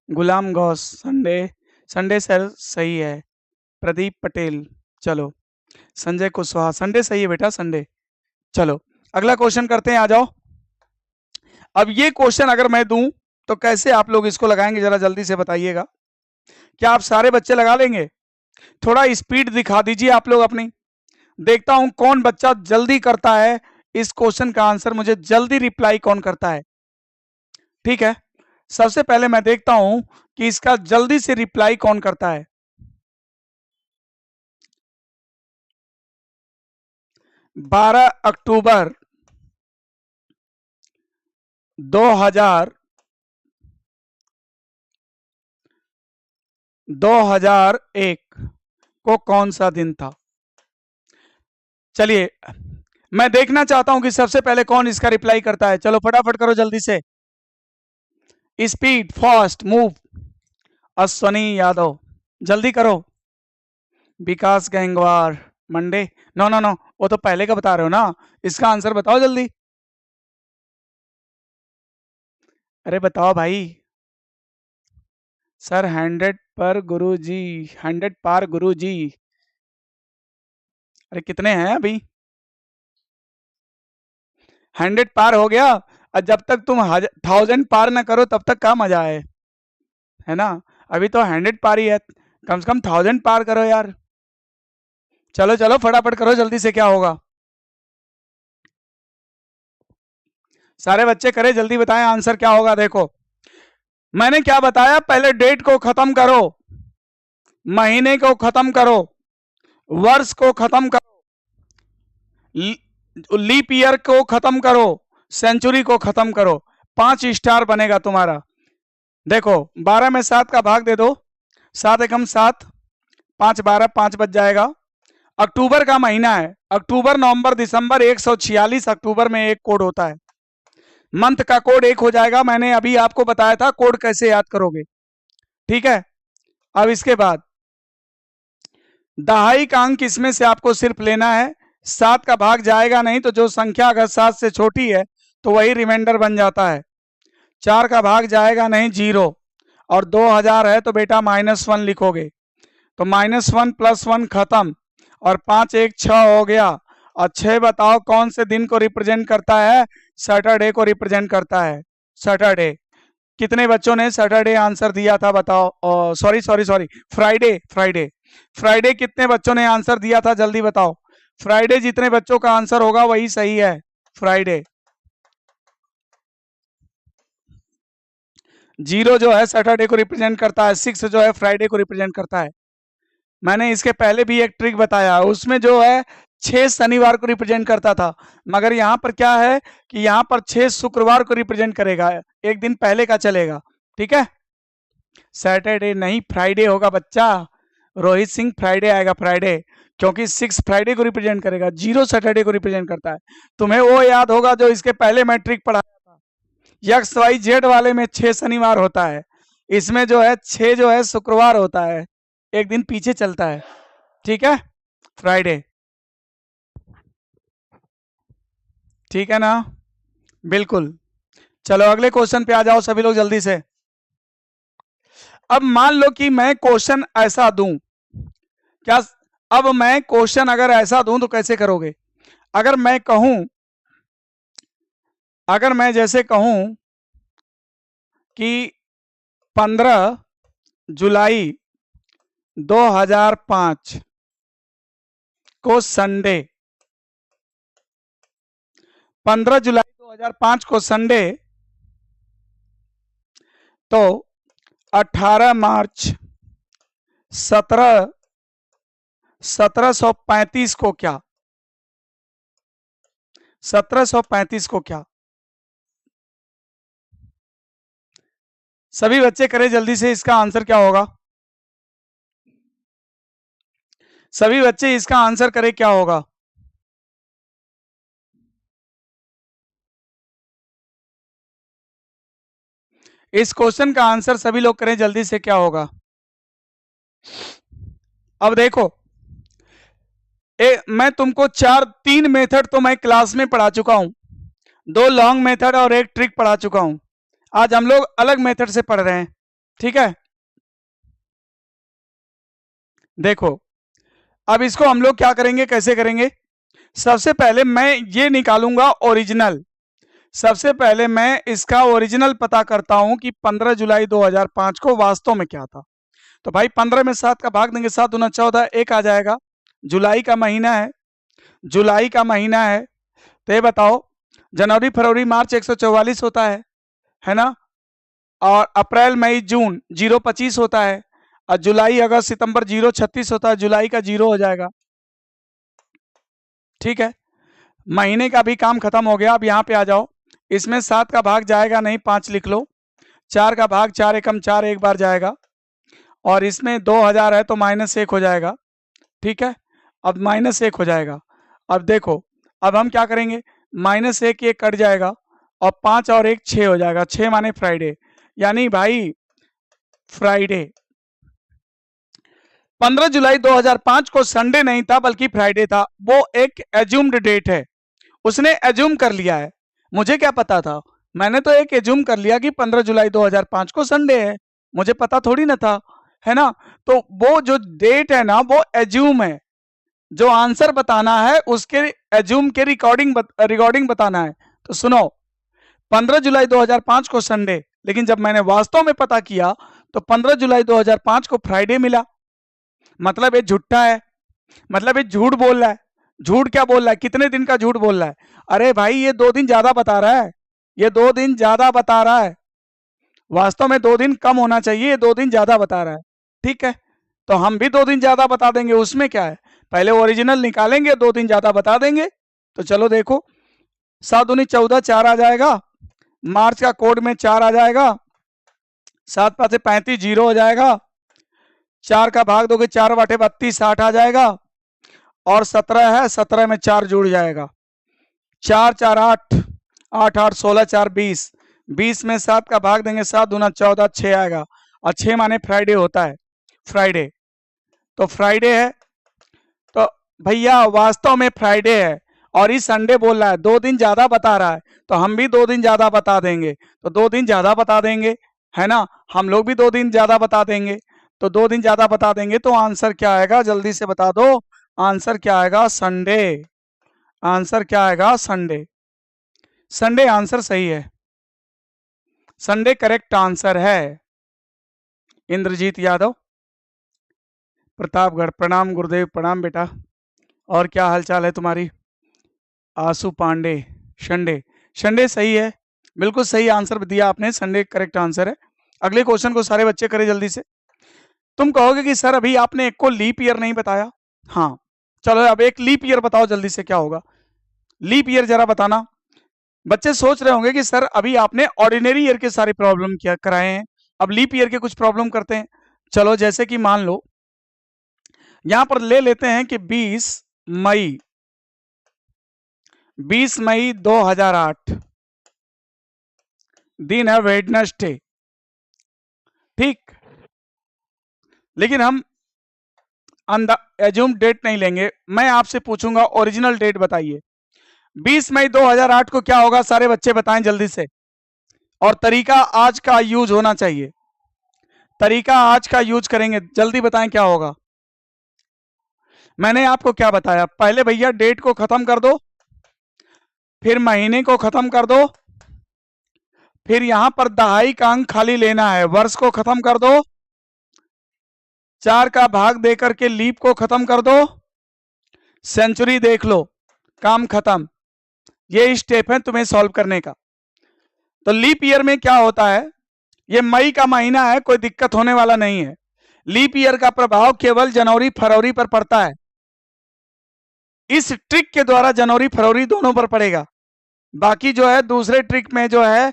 गुलाम गौस, संडे, संडे सर सही है। प्रदीप पटेल, चलो। संजय कुशवाहा, संडे सही है बेटा, संडे। चलो अगला क्वेश्चन करते हैं, आ जाओ। अब ये क्वेश्चन अगर मैं दूं तो कैसे आप लोग इसको लगाएंगे, जरा जल्दी से बताइएगा। क्या आप सारे बच्चे लगा लेंगे? थोड़ा स्पीड दिखा दीजिए आप लोग अपनी, देखता हूं कौन बच्चा जल्दी करता है इस क्वेश्चन का आंसर, मुझे जल्दी रिप्लाई कौन करता है। ठीक है, सबसे पहले मैं देखता हूं कि इसका जल्दी से रिप्लाई कौन करता है। 12 अक्टूबर 2001 को कौन सा दिन था? चलिए मैं देखना चाहता हूं कि सबसे पहले कौन इसका रिप्लाई करता है। चलो फटाफट करो जल्दी से, speed, fast move. Ashwani Yadav, जल्दी करो। Vikas Gangwar, Monday, no no no, वो तो पहले का बता रहे हो ना, इसका आंसर बताओ जल्दी। अरे बताओ भाई। सर 100 पर गुरुजी, 100 पार गुरुजी। अरे कितने हैं अभी? 100 पार हो गया, और जब तक तुम 1000 पार ना करो तब तक क्या मजा है ना। अभी तो 100 पार ही है, कम से कम 1000 पार करो यार। चलो चलो फटाफट करो जल्दी से, क्या होगा? सारे बच्चे करें, जल्दी बताएं आंसर क्या होगा। देखो मैंने क्या बताया, पहले डेट को खत्म करो, महीने को खत्म करो, वर्ष को खत्म करो, लीप ईयर को खत्म करो, सेंचुरी को खत्म करो, 5 स्टार बनेगा तुम्हारा। देखो 12 में 7 का भाग दे दो, 7 एकम 7, 5 12, 5 बच जाएगा। अक्टूबर का महीना है, अक्टूबर नवंबर दिसंबर, 146 अक्टूबर में एक कोड होता है, मंथ का कोड 1 हो जाएगा। मैंने अभी आपको बताया था कोड कैसे याद करोगे। ठीक है, अब इसके बाद दहाई का अंक इसमें से आपको सिर्फ लेना है, 7 का भाग जाएगा नहीं, तो जो संख्या अगर 7 से छोटी है तो वही रिमाइंडर बन जाता है। 4 का भाग जाएगा नहीं, 0, और 2000 है तो बेटा -1 लिखोगे, तो -1 + 1 खत्म, और 5 1 6 हो गया। और 6 बताओ कौन से दिन को रिप्रेजेंट करता है? सैटरडे को रिप्रेजेंट करता है, सैटरडे। कितने बच्चों ने सैटरडे आंसर दिया था बताओ? Sorry sorry sorry, Friday, Friday, Friday कितने बच्चों ने आंसर दिया था जल्दी बताओ। फ्राइडे जितने बच्चों का आंसर होगा वही सही है, फ्राइडे। 0 जो है सैटरडे को रिप्रेजेंट करता है, 6 जो है फ्राइडे को रिप्रेजेंट करता है। मैंने इसके पहले भी एक ट्रिक बताया, उसमें जो है 6 शनिवार को रिप्रेजेंट करता था, मगर यहां पर क्या है कि यहां पर 6 शुक्रवार को रिप्रेजेंट करेगा, एक दिन पहले का चलेगा। ठीक है, सैटरडे नहीं फ्राइडे होगा बच्चा। रोहित सिंह, फ्राइडे आएगा, फ्राइडे, क्योंकि 6 फ्राइडे को रिप्रेजेंट करेगा, 0 सैटरडे को रिप्रेजेंट करता है। तुम्हें वो याद होगा जो इसके पहले मैं ट्रिक पढ़ाया था एक्स वाई जेड वाले में 6 शनिवार होता है, इसमें जो है 6 जो है शुक्रवार होता है, एक दिन पीछे चलता है, ठीक है, फ्राइडे, ठीक है ना, बिल्कुल। चलो अगले क्वेश्चन पे आ जाओ सभी लोग जल्दी से। अब मान लो कि मैं क्वेश्चन ऐसा दूं, क्या, अब मैं क्वेश्चन अगर ऐसा दूं तो कैसे करोगे? अगर मैं कहूं, अगर मैं जैसे कहूं कि 15 जुलाई 2005 को संडे, 15 जुलाई 2005 को संडे, तो 18 मार्च 1735 को क्या, 1735 को क्या? सभी बच्चे करें जल्दी से, इसका आंसर क्या होगा? सभी बच्चे इसका आंसर करें क्या होगा? इस क्वेश्चन का आंसर सभी लोग करें जल्दी से, क्या होगा? अब देखो, मैं तुमको 3 मेथड तो मैं क्लास में पढ़ा चुका हूं, 2 लॉन्ग मेथड और एक ट्रिक पढ़ा चुका हूं। आज हम लोग अलग मेथड से पढ़ रहे हैं, ठीक है। देखो, अब इसको हम लोग क्या करेंगे, कैसे करेंगे? सबसे पहले मैं ये निकालूंगा ओरिजिनल, सबसे पहले मैं इसका ओरिजिनल पता करता हूं कि 15 जुलाई 2005 को वास्तव में क्या था। तो भाई 15 में 7 का भाग देंगे, 7 दूना 14, 1 आ जाएगा। जुलाई का महीना है, जुलाई का महीना है, तो ये बताओ, जनवरी फरवरी मार्च 144 होता है ना, और अप्रैल मई जून 025 होता है, और जुलाई अगस्त सितंबर 036 होता है, जुलाई का 0 हो जाएगा, ठीक है। महीने का भी काम खत्म हो गया। अब यहाँ पे आ जाओ, इसमें 7 का भाग जाएगा नहीं, 5 लिख लो, 4 का भाग 4 एकम 4 एक बार जाएगा, और इसमें 2000 है तो -1 हो जाएगा, ठीक है। अब -1 हो जाएगा। अब देखो, अब हम क्या करेंगे, -1 ये कट जाएगा, और 5 और 1 6 हो जाएगा, 6 माने फ्राइडे, यानी भाई फ्राइडे 15 जुलाई 2005 को संडे नहीं था बल्कि फ्राइडे था। वो एक एज्यूम्ड डेट है, उसने एज्यूम कर लिया है, मुझे क्या पता था? मैंने तो एक एज्यूम कर लिया कि 15 जुलाई 2005 को संडे है, मुझे पता थोड़ी ना था, है ना। तो वो जो डेट है ना वो एज्यूम है, जो आंसर बताना है उसके एज्यूम के रिकॉर्डिंग बताना है। तो सुनो, 15 जुलाई 2005 को संडे, लेकिन जब मैंने वास्तव में पता किया तो 15 जुलाई 2005 को फ्राइडे मिला। मतलब ये झूठा है, मतलब ये झूठ बोल रहा है। झूठ क्या बोल रहा है, कितने दिन का झूठ बोल रहा है? अरे भाई ये 2 दिन ज्यादा बता रहा है, ये 2 दिन ज्यादा बता रहा है, वास्तव में 2 दिन कम होना चाहिए, ये 2 दिन ज्यादा बता रहा है, ठीक है। तो हम भी 2 दिन ज्यादा बता देंगे, उसमें क्या है, पहले ओरिजिनल निकालेंगे, 2 दिन ज्यादा बता देंगे। तो चलो देखो, 7 दूनी 14, 4 आ जाएगा, मार्च का कोड में 4 आ जाएगा, 7 5 से 35, 0 हो जाएगा, 4 का भाग दोगे 4 बाटे 32, 60 आ जाएगा, और 17 है, 17 में 4 जुड़ जाएगा, 4 4 8, 8 8 16, 4 20, 20 में 7 का भाग देंगे, 7 दूना 14, 6 आएगा, और 6 माने फ्राइडे होता है, फ्राइडे, तो फ्राइडे है, तो भैया वास्तव में फ्राइडे है, और इस संडे बोल रहा है, 2 दिन ज्यादा बता रहा है, तो हम भी 2 दिन ज्यादा बता देंगे, तो 2 दिन ज्यादा बता देंगे, है ना, हम लोग भी 2 दिन ज्यादा बता देंगे, तो 2 दिन ज्यादा बता देंगे, तो आंसर क्या आएगा, जल्दी से बता दो, आंसर क्या आएगा, संडे, आंसर क्या आएगा, संडे, संडे आंसर सही है, संडे करेक्ट आंसर है। इंद्रजीत यादव, प्रतापगढ़, प्रणाम गुरुदेव, प्रणाम बेटा, और क्या हालचाल है तुम्हारी? आसू पांडे, संडे, संडे सही है, बिल्कुल सही आंसर दिया आपने, संडे करेक्ट आंसर है। अगले क्वेश्चन को सारे बच्चे करें जल्दी से। तुम कहोगे कि सर अभी आपने एक को लीप ईयर नहीं बताया, हाँ चलो अब एक लीप ईयर बताओ जल्दी से, क्या होगा लीप ईयर, जरा बताना। बच्चे सोच रहे होंगे कि सर अभी आपने ऑर्डिनरी ईयर के सारे प्रॉब्लम क्या कराए हैं, अब लीप ईयर के कुछ प्रॉब्लम करते हैं। चलो जैसे कि मान लो यहां पर ले लेते हैं कि 20 मई 20 मई 2008, दिन है वेडनेसडे, ठीक। लेकिन हम एज्यूम डेट नहीं लेंगे, मैं आपसे पूछूंगा ओरिजिनल डेट बताइए। 20 मई 2008 को क्या होगा, सारे बच्चे बताएं जल्दी से। और तरीका आज का यूज होना चाहिए, तरीका आज का यूज करेंगे, जल्दी बताएं क्या होगा। मैंने आपको क्या बताया, पहले भैया डेट को खत्म कर दो, फिर महीने को खत्म कर दो, फिर यहां पर दहाई का अंक खाली लेना है, वर्ष को खत्म कर दो, 4 का भाग देकर के लीप को खत्म कर दो, सेंचुरी देख लो, काम खत्म। ये स्टेप है तुम्हें सॉल्व करने का। तो लीप ईयर में क्या होता है, ये मई का महीना है, कोई दिक्कत होने वाला नहीं है। लीप ईयर का प्रभाव केवल जनवरी फरवरी पर पड़ता है, इस ट्रिक के द्वारा जनवरी फरवरी दोनों पर पड़ेगा। बाकी जो है दूसरे ट्रिक में जो है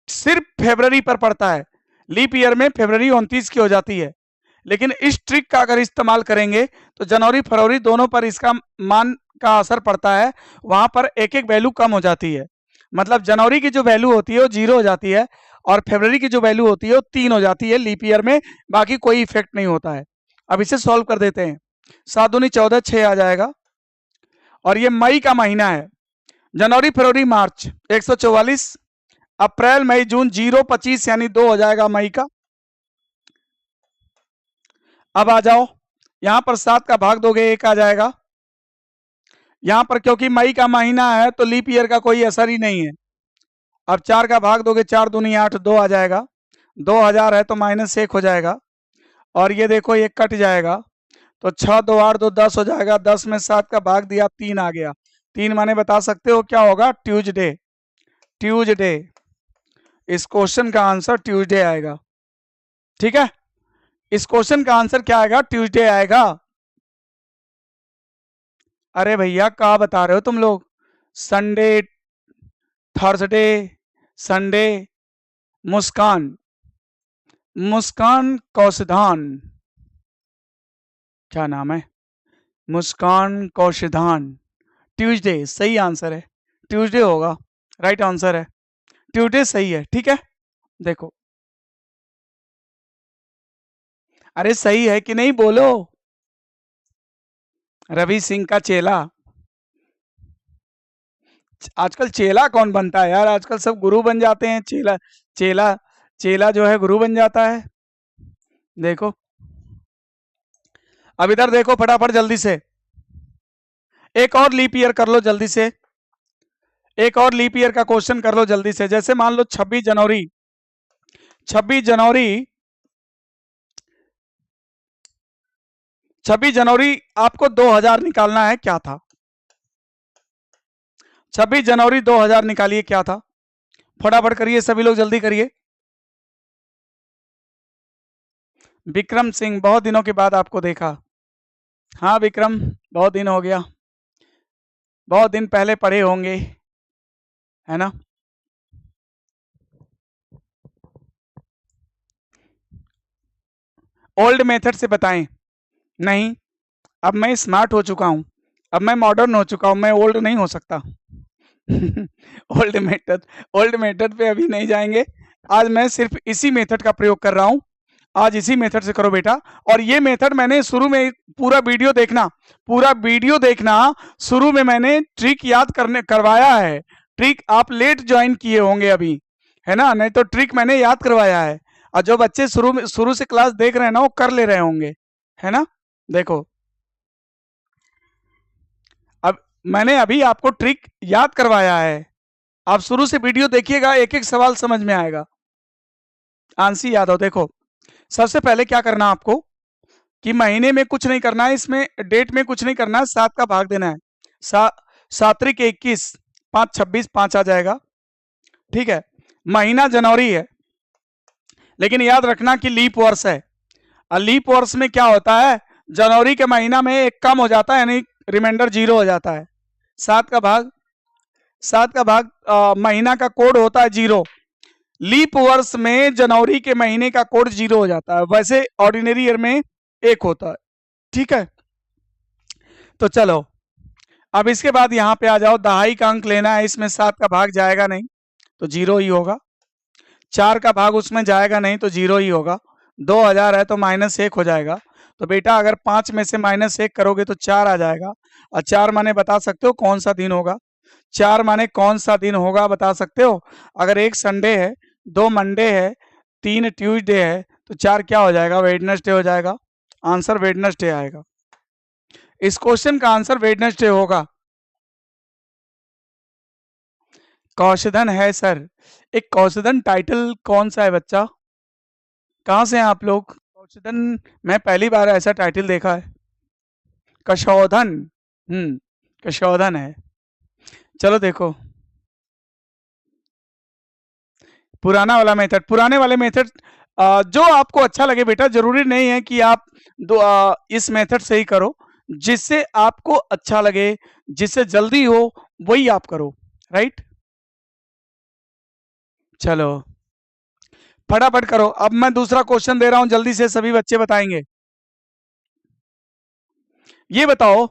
सिर्फ फरवरी पर पड़ता है, लीप ईयर में फरवरी 29 की हो जाती है। लेकिन इस ट्रिक का अगर इस्तेमाल करेंगे तो जनवरी फरवरी दोनों पर इसका मान का असर पड़ता है, वहां पर एक एक वैल्यू कम हो जाती है। मतलब जनवरी की जो वैल्यू होती है वो 0 हो जाती है, और फरवरी की जो वैल्यू होती है वो 3 हो जाती है लीप ईयर में, बाकी कोई इफेक्ट नहीं होता है। अब इसे सॉल्व कर देते हैं, 7 दूनी 14, 6 आ जाएगा। और ये मई का महीना है, जनवरी फरवरी मार्च 144, अप्रैल मई जून 0 25 यानी 2 हो जाएगा मई का। अब आ जाओ, यहां पर 7 का भाग दोगे 1 आ जाएगा। यहां पर क्योंकि मई का महीना है तो लीप ईयर का कोई असर ही नहीं है। अब 4 का भाग दोगे 4 दूनी 8, 2 आ जाएगा। 2000 है तो -1 हो जाएगा, और ये देखो ये कट जाएगा, तो 6 2 8 2 10 हो जाएगा। 10 में 7 का भाग दिया, 3 आ गया। 3 माने बता सकते हो क्या होगा, ट्यूजडे। ट्यूजडे, इस क्वेश्चन का आंसर ट्यूजडे आएगा, ठीक है। इस क्वेश्चन का आंसर क्या आएगा, ट्यूजडे आएगा। अरे भैया क्या बता रहे हो तुम लोग, संडे, थर्सडे, संडे। मुस्कान, मुस्कान कौशिधान, क्या नाम है, मुस्कान कौशिधान। ट्यूसडे सही आंसर है, ट्यूसडे होगा, राइट आंसर है, ट्यूसडे सही है, ठीक है। देखो, अरे सही है कि नहीं बोलो। रवि सिंह का चेला, आजकल चेला कौन बनता है यार, आजकल सब गुरु बन जाते हैं। चेला, चेला, चेला जो है गुरु बन जाता है। देखो, अब इधर देखो फटाफट जल्दी से, एक और लीप ईयर कर लो जल्दी से, एक और लीप ईयर का क्वेश्चन कर लो जल्दी से। जैसे मान लो 26 जनवरी, 26 जनवरी, 26 जनवरी आपको 2000 निकालना है, क्या था 26 जनवरी 2000 निकालिए, क्या था, फटाफट करिए सभी लोग, जल्दी करिए। विक्रम सिंह, बहुत दिनों के बाद आपको देखा। हाँ विक्रम, बहुत दिन हो गया, बहुत दिन पहले पढ़े होंगे, है ना। ओल्ड मेथड से बताएं, नहीं, अब मैं स्मार्ट हो चुका हूं, अब मैं मॉडर्न हो चुका हूं, मैं ओल्ड नहीं हो सकता। ओल्ड मेथड, ओल्ड मेथड पे अभी नहीं जाएंगे, आज मैं सिर्फ इसी मेथड का प्रयोग कर रहा हूं। आज इसी मेथड से करो बेटा। और ये मेथड मैंने शुरू में, पूरा वीडियो देखना, पूरा वीडियो देखना, शुरू में मैंने ट्रिक याद करने करवाया है। ट्रिक आप लेट ज्वाइन किए होंगे अभी, है ना, नहीं तो ट्रिक मैंने याद करवाया है। और जो बच्चे शुरू से क्लास देख रहे हैं ना, वो कर ले रहे होंगे, है ना। देखो, अब मैंने अभी आपको ट्रिक याद करवाया है, आप शुरू से वीडियो देखिएगा, एक एक सवाल समझ में आएगा। आंसी यादव, देखो सबसे पहले क्या करना आपको कि महीने में कुछ नहीं करना है, इसमें डेट में कुछ नहीं करना है, 7 का भाग देना है। 7 21, 5 26, 5 आ जाएगा, ठीक है। महीना जनवरी है, लेकिन याद रखना कि लीप वर्ष है, और लीप वर्ष में क्या होता है, जनवरी के महीना में एक कम हो जाता है, यानी रिमाइंडर 0 हो जाता है। 7 का भाग, 7 का भाग महीना का कोड होता है 0, लीप वर्ष में जनवरी के महीने का कोड 0 हो जाता है, वैसे ऑर्डिनरी ईयर में 1 होता है, ठीक है। तो चलो, अब इसके बाद यहां पे आ जाओ, दहाई का अंक लेना है, इसमें 7 का भाग जाएगा नहीं, तो 0 ही होगा। 4 का भाग उसमें जाएगा नहीं तो 0 ही होगा। 2000 है तो -1 हो जाएगा। तो बेटा अगर 5 में से -1 करोगे तो 4 आ जाएगा। और 4 माने बता सकते हो कौन सा दिन होगा? 4 माने कौन सा दिन होगा बता सकते हो? अगर 1 संडे है, 2 मंडे है, 3 ट्यूसडे है, तो 4 क्या हो जाएगा? वेडनेसडे हो जाएगा। आंसर वेडनेसडे आएगा। इस क्वेश्चन का आंसर वेडनेसडे होगा। कौशधन है सर। एक कौशधन टाइटल कौन सा है बच्चा? कहां से हैं आप लोग? कौशधन मैं पहली बार ऐसा टाइटल देखा है। कशौधन। कशौधन है। चलो देखो, पुराना वाला मेथड, पुराने वाले मेथड जो आपको अच्छा लगे बेटा, जरूरी नहीं है कि आप इस मेथड से ही करो। जिससे आपको अच्छा लगे, जिससे जल्दी हो, वही आप करो। राइट, चलो फटाफट करो। अब मैं दूसरा क्वेश्चन दे रहा हूं, जल्दी से सभी बच्चे बताएंगे। ये बताओ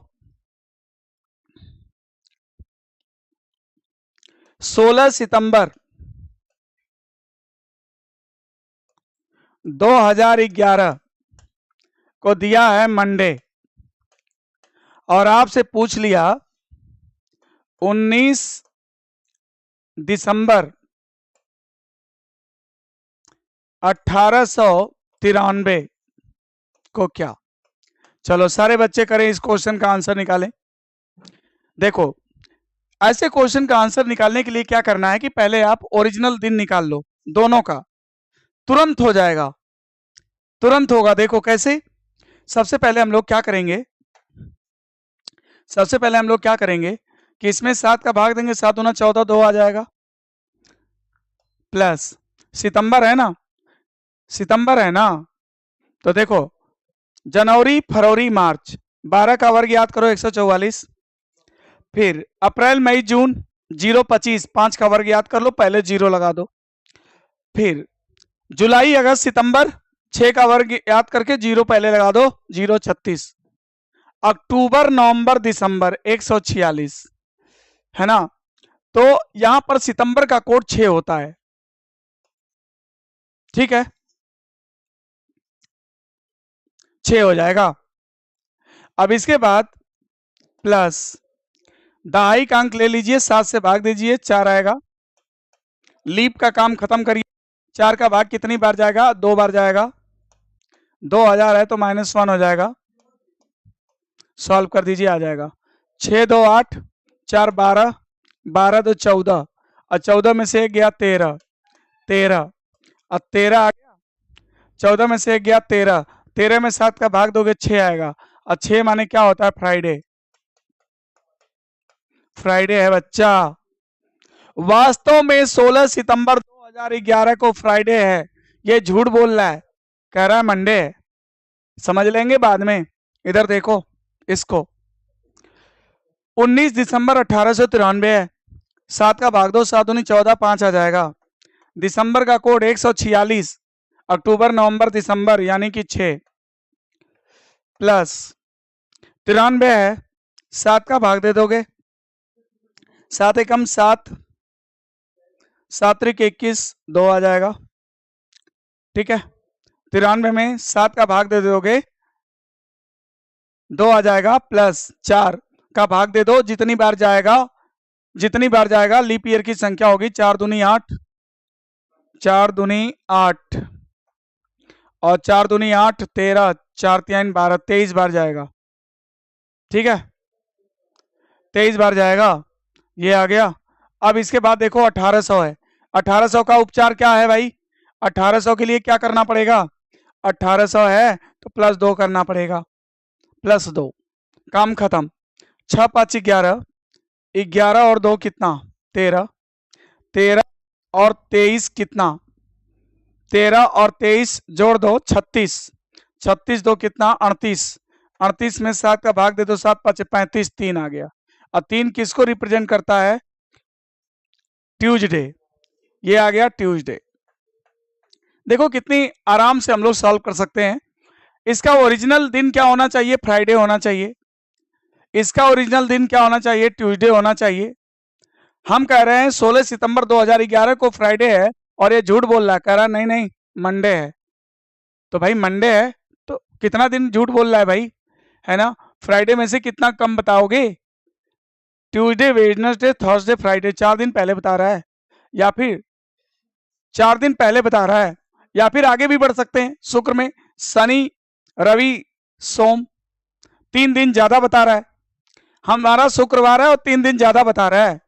16 सितंबर 2011 को दिया है मंडे, और आपसे पूछ लिया 19 दिसंबर 1893 को क्या? चलो सारे बच्चे करें, इस क्वेश्चन का आंसर निकालें। देखो, ऐसे क्वेश्चन का आंसर निकालने के लिए क्या करना है कि पहले आप ओरिजिनल दिन निकाल लो, दोनों का। तुरंत हो जाएगा, तुरंत होगा। देखो कैसे, सबसे पहले हम लोग क्या करेंगे, सबसे पहले हम लोग क्या करेंगे कि इसमें 7 का भाग देंगे, 7 दूना 14, 2 आ जाएगा। प्लस सितंबर है ना, सितंबर है ना, तो देखो जनवरी फरवरी मार्च, 12 का वर्ग याद करो 144। फिर अप्रैल मई जून 025, 5 का वर्ग याद कर लो, पहले 0 लगा दो। फिर जुलाई अगस्त सितंबर, 6 का वर्ग याद करके 0 पहले लगा दो, 036। अक्टूबर नवंबर दिसंबर 146, है ना। तो यहां पर सितंबर का कोड 6 होता है, ठीक है, 6 हो जाएगा। अब इसके बाद प्लस दहाई का अंक ले लीजिए, 7 से भाग दीजिए, 4 आएगा। लीप का काम खत्म करिए, 4 का भाग कितनी बार जाएगा? 2 बार जाएगा। 2000 है तो -1 हो जाएगा, सॉल्व कर दीजिए, आ जाएगा। 6 2 8, 4 12, 12 2 14, और 14 में से एक गया 13, 13, अब 13 आ गया, 14 में से एक गया 13, 13 में 7 का भाग दोगे 6 आएगा, और 6 माने क्या होता है? फ्राइडे, फ्राइडे है बच्चा। वास्तव में 16 सितंबर 2011 को फ्राइडे है, ये झूठ बोल रहा है, कह रहा है मंडे है। समझ लेंगे बाद में। इधर देखो इसको, 19 दिसंबर 1893 है, 7 का भाग दो, 7 दूनी 14, 5 आ जाएगा। दिसंबर का कोड 146, अक्टूबर नवंबर दिसंबर यानी कि 6, प्लस 93 है, 7 का भाग दे दोगे, 7 एकम 7, 7 त्रिक 21, 2 आ जाएगा, ठीक है। 93 में 7 का भाग दे दोगे, 2 आ जाएगा, प्लस 4 का भाग दे दो, जितनी बार जाएगा, जितनी बार जाएगा लीप ईयर की संख्या होगी, 4 दूनी 8, 4 दूनी 8, और 4 दूनी 8, 13, 4 3 12, 23 बार जाएगा, ठीक है, 23 बार जाएगा, ये आ गया। अब इसके बाद देखो 1800 है, 1800 का उपचार क्या है भाई? 1800 के लिए क्या करना पड़ेगा? 1800 है तो प्लस 2 करना पड़ेगा, प्लस 2, काम खत्म। 6 5 11, 11 और 2 कितना? 13, 13 और 23 कितना? 13 और 23 जोड़ दो 36, 36 2 कितना? 38, 38 में 7 का भाग दे दो, 7 5 35, 3 आ गया। और 3 किसको रिप्रेजेंट करता है? ट्यूसडे, ये आ गया ट्यूसडे। देखो कितनी आराम से हम लोग सॉल्व कर सकते हैं। इसका ओरिजिनल दिन क्या होना चाहिए? फ्राइडे होना चाहिए। इसका ओरिजिनल दिन क्या होना चाहिए? ट्यूसडे होना चाहिए। हम कह रहे हैं 16 सितंबर 2011 को फ्राइडे है, और ये झूठ बोल रहा है, कह रहा नहीं नहीं मंडे है। तो भाई मंडे है तो कितना दिन झूठ बोल रहा है भाई, है ना। फ्राइडे में से कितना कम बताओगे? ट्यूसडे, वेडनेसडे, थर्सडे, फ्राइडे, 4 दिन पहले बता रहा है, या फिर 4 दिन पहले बता रहा है, या फिर आगे भी बढ़ सकते हैं। शुक्र में शनि, रवि, सोम, 3 दिन ज्यादा बता रहा है। हमारा शुक्रवार है और 3 दिन ज्यादा बता रहा है।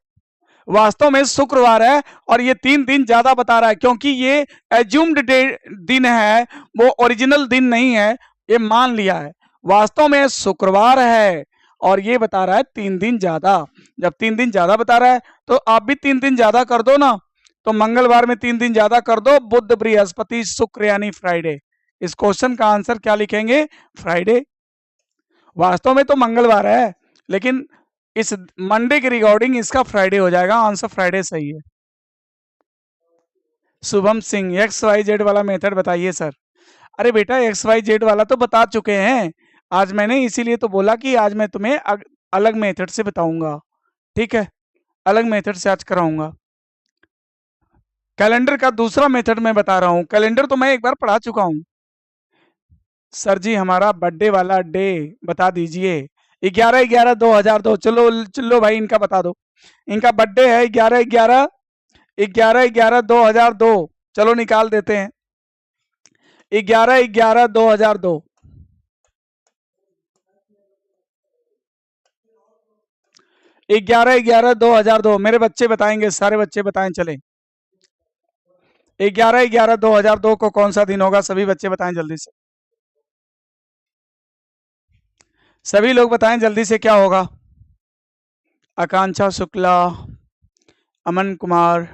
वास्तव में शुक्रवार है और ये 3 दिन ज्यादा बता रहा है, क्योंकि ये एज्यूम्ड दिन है, वो ओरिजिनल दिन नहीं है, ये मान लिया है। वास्तव में शुक्रवार है और ये बता रहा है 3 दिन ज्यादा। जब 3 दिन ज्यादा बता रहा है तो आप भी 3 दिन ज्यादा कर दो ना। तो मंगलवार में 3 दिन ज्यादा कर दो, बुध, बृहस्पति, शुक्र यानी फ्राइडे। इस क्वेश्चन का आंसर क्या लिखेंगे? फ्राइडे। वास्तव में तो मंगलवार है, लेकिन इस मंडे के रिकॉर्डिंग इसका फ्राइडे हो जाएगा। आंसर फ्राइडे सही है। Shubham Singh, x y z वाला मेथड बताइए सर। अरे बेटा एक्स वाई जेड वाला तो बता चुके हैं आज मैंने, इसीलिए तो बोला कि आज मैं तुम्हें अलग मेथड से बताऊंगा। ठीक है, अलग मेथड से आज कराऊंगा। कैलेंडर का दूसरा मेथड मैं बता रहा हूं। कैलेंडर तो मैं एक बार पढ़ा चुका हूं। सर जी हमारा बर्थडे वाला डे बता दीजिए। 11/11/2002। चलो चलो भाई इनका बता दो। इनका बर्थडे है 11/11/2002। चलो निकाल देते हैं। 11/11/2002। 11/11/2002 मेरे बच्चे बताएंगे, सारे बच्चे बताएं। चले 11/11/2002 को कौन सा दिन होगा? सभी बच्चे बताएं जल्दी से। सभी लोग बताएं जल्दी से क्या होगा। आकांक्षा शुक्ला, अमन कुमार,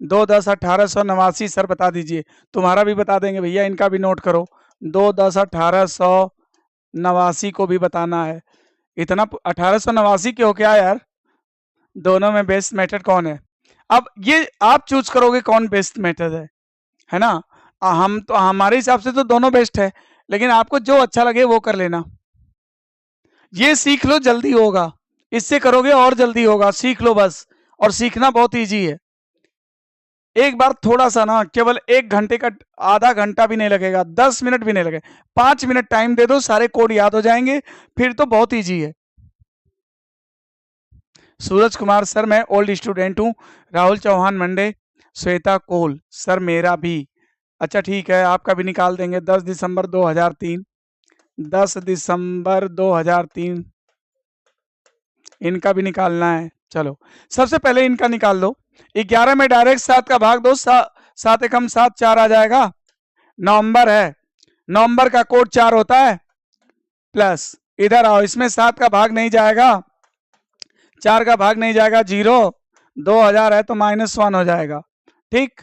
2/10/1889। सर बता दीजिए। तुम्हारा भी बता देंगे भैया, इनका भी नोट करो। 2/10/1889 को भी बताना है। इतना 1889 क्यों? क्या यार, दोनों में बेस्ट मेथड कौन है? अब ये आप चूज करोगे कौन बेस्ट मेथड है ना। हम तो हमारे हिसाब से तो दोनों बेस्ट है, लेकिन आपको जो अच्छा लगे वो कर लेना। ये सीख लो, जल्दी होगा। इससे करोगे और जल्दी होगा। सीख लो बस, और सीखना बहुत इजी है। एक बार थोड़ा सा ना, केवल 1 घंटे का, आधा घंटा भी नहीं लगेगा, 10 मिनट भी नहीं लगेगा, 5 मिनट टाइम दे दो, सारे कोड याद हो जाएंगे, फिर तो बहुत इजी है। सूरज कुमार, सर मैं ओल्ड स्टूडेंट हूँ। राहुल चौहान मंडे। श्वेता कोल, सर मेरा भी। अच्छा ठीक है, आपका भी निकाल देंगे। 10 दिसंबर 2003। 10 दिसंबर 2003 इनका भी निकालना है। चलो सबसे पहले इनका निकाल लो। 11 में डायरेक्ट 7 का भाग दो, 7 एकम 7, 4 आ जाएगा। नवंबर है, नवंबर का कोड 4 होता है। प्लस इधर आओ, इसमें 7 का भाग नहीं जाएगा, 4 का भाग नहीं जाएगा, 0। 2000 है तो -1 हो जाएगा। ठीक,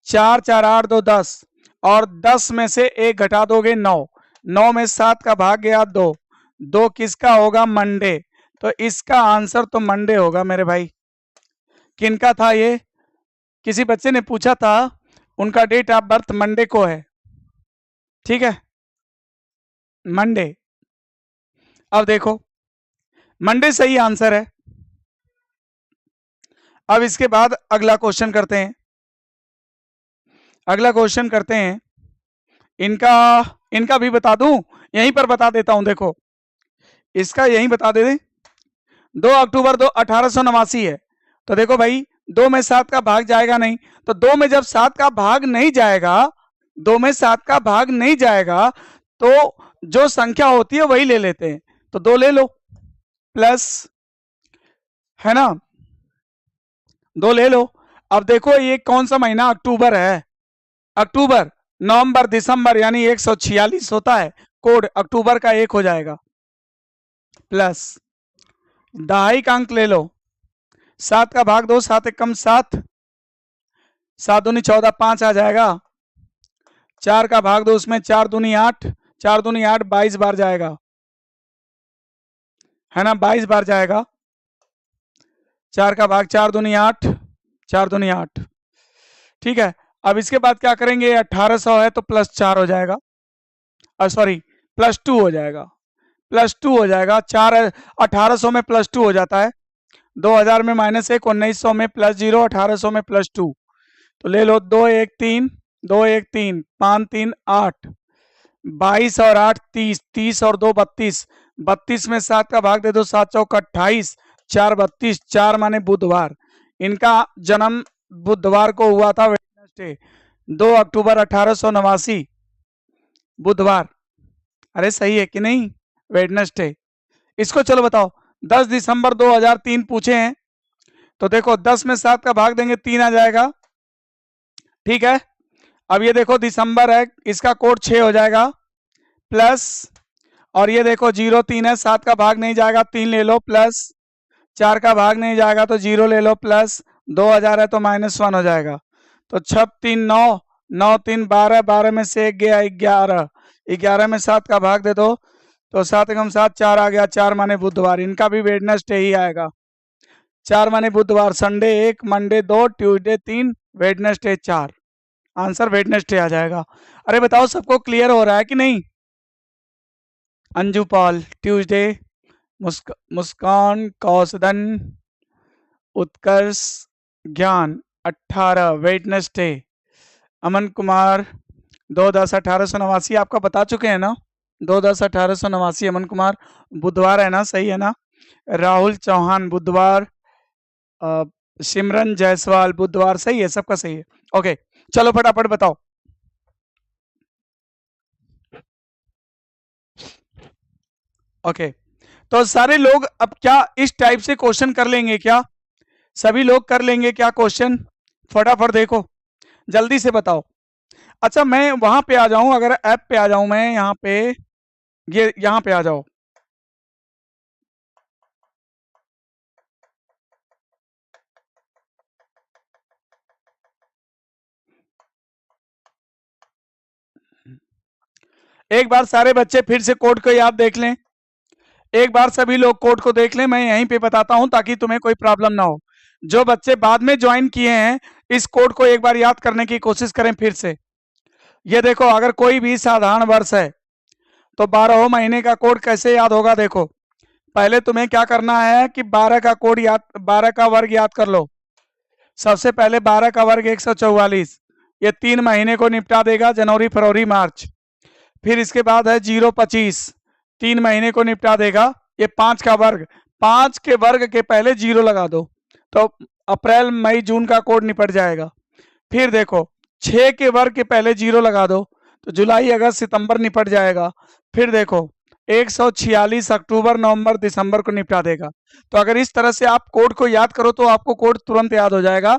4 4 8 2 10, और 10 में से 1 घटा दोगे 9। 9 में 7 का भाग गया 2। 2 किसका होगा? मंडे। तो इसका आंसर तो मंडे होगा मेरे भाई। किनका था ये? किसी बच्चे ने पूछा था, उनका डेट ऑफ बर्थ मंडे को है। ठीक है, मंडे। अब देखो, मंडे सही आंसर है। अब इसके बाद अगला क्वेश्चन करते हैं। अगला क्वेश्चन करते हैं। इनका भी बता दूं, यहीं पर बता देता हूं। देखो इसका यहीं बता दे। 2 अक्टूबर 1889 है। तो देखो भाई, 2 में 7 का भाग जाएगा नहीं, तो 2 में जब 7 का भाग नहीं जाएगा, 2 में 7 का भाग नहीं जाएगा, तो जो संख्या होती है वही ले लेते हैं। तो 2 ले लो, प्लस, है ना, 2 ले लो। अब देखो ये कौन सा महीना? अक्टूबर है। अक्टूबर, नवंबर, दिसंबर यानी 146 होता है कोड। अक्टूबर का 1 हो जाएगा, प्लस 2.5 का अंक ले लो। 7 का भाग दो, 7 एकम 7, 7 दूनी 14, 5 आ जाएगा। 4 का भाग दो, उसमें 4 दूनी 8, 4 दूनी 8, 22 बार जाएगा, है ना, 22 बार जाएगा। 4 का भाग 4 दूनी 8, 4 दूनी 8। ठीक है, अब इसके बाद क्या करेंगे? 1800 है तो +4 हो जाएगा, सॉरी +2 हो जाएगा, +2 हो जाएगा। 4 1800 में +2 हो जाता है। 2000 में -1, 1900 में +0, 1800 में +2। तो ले लो 2 1 3 2 1 3 5 3 8 22 और 8 30 30 और 2 32 32 में 7 का भाग दे दो 7 चौक 28 4 32 4 माने बुधवार। इनका जन्म बुधवार को हुआ था, वेडनेसडे 2 अक्टूबर 1889 बुधवार। अरे सही है कि नहीं, वेडनेसडे। इसको चलो बताओ 10 दिसंबर 2003 पूछे हैं, तो देखो 10 में 7 का भाग देंगे 3 आ जाएगा, ठीक है। अब ये देखो दिसंबर है, इसका कोड 6 हो जाएगा प्लस, और ये देखो 0 3 है, 7 का भाग नहीं जाएगा 3 ले लो प्लस, 4 का भाग नहीं जाएगा तो 0 ले लो प्लस, 2000 है तो -1 हो जाएगा। तो 6 3 9 9 3 12 12 में से 1 गया 11 11 में 7 का भाग दे दो तो 7 एकम 7 4 आ गया, 4 माने बुधवार। इनका भी वेडनेसडे ही आएगा, 4 माने बुधवार। Sunday 1, Monday 2, Tuesday 3, Wednesday 4। Answer Wednesday आ जाएगा। अरे बताओ सबको क्लियर हो रहा है कि नहीं? अंजू पॉल ट्यूसडे, मुस्कान कौसदन उत्कर्ष ज्ञान 18 वेडनेसडे, अमन कुमार 2/10/1889 आपका बता चुके हैं ना, 2/10/1889 अमन कुमार बुधवार है ना, सही है ना। राहुल चौहान बुधवार, सिमरन जायसवाल बुधवार, सही है, सबका सही है। ओके चलो फटाफट बताओ। ओके तो सारे लोग अब क्या इस टाइप से क्वेश्चन कर लेंगे क्या? सभी लोग कर लेंगे क्या क्वेश्चन? फटाफट देखो, जल्दी से बताओ। अच्छा मैं वहां पे आ जाऊं, अगर ऐप पे आ जाऊं मैं यहाँ पे, ये यहाँ पे आ जाओ। एक बार सारे बच्चे फिर से कोड को याद देख लें, एक बार सभी लोग कोड को देख लें, मैं यहीं पे बताता हूं ताकि तुम्हें कोई प्रॉब्लम ना हो। जो बच्चे बाद में ज्वाइन किए हैं इस कोड को एक बार याद करने की कोशिश करें फिर से। ये देखो अगर कोई भी साधारण वर्ष है तो 12 महीने का कोड कैसे याद होगा? देखो पहले तुम्हें क्या करना है कि 12 का कोड याद, 12 का वर्ग याद कर लो। सबसे पहले 12 का वर्ग 144, ये 3 महीने को निपटा देगा, जनवरी फरवरी मार्च। फिर इसके बाद है 025, 3 महीने को निपटा देगा, ये 5 का वर्ग, 5 के वर्ग के पहले 0 लगा दो तो अप्रैल मई जून का कोड निपट जाएगा। फिर देखो 6 के वर्ग के पहले 0 लगा दो तो जुलाई अगस्त सितंबर निपट जाएगा। फिर देखो 146 अक्टूबर नवंबर दिसंबर को निपटा देगा। तो अगर इस तरह से आप कोड को याद करो तो आपको कोड तुरंत याद हो जाएगा।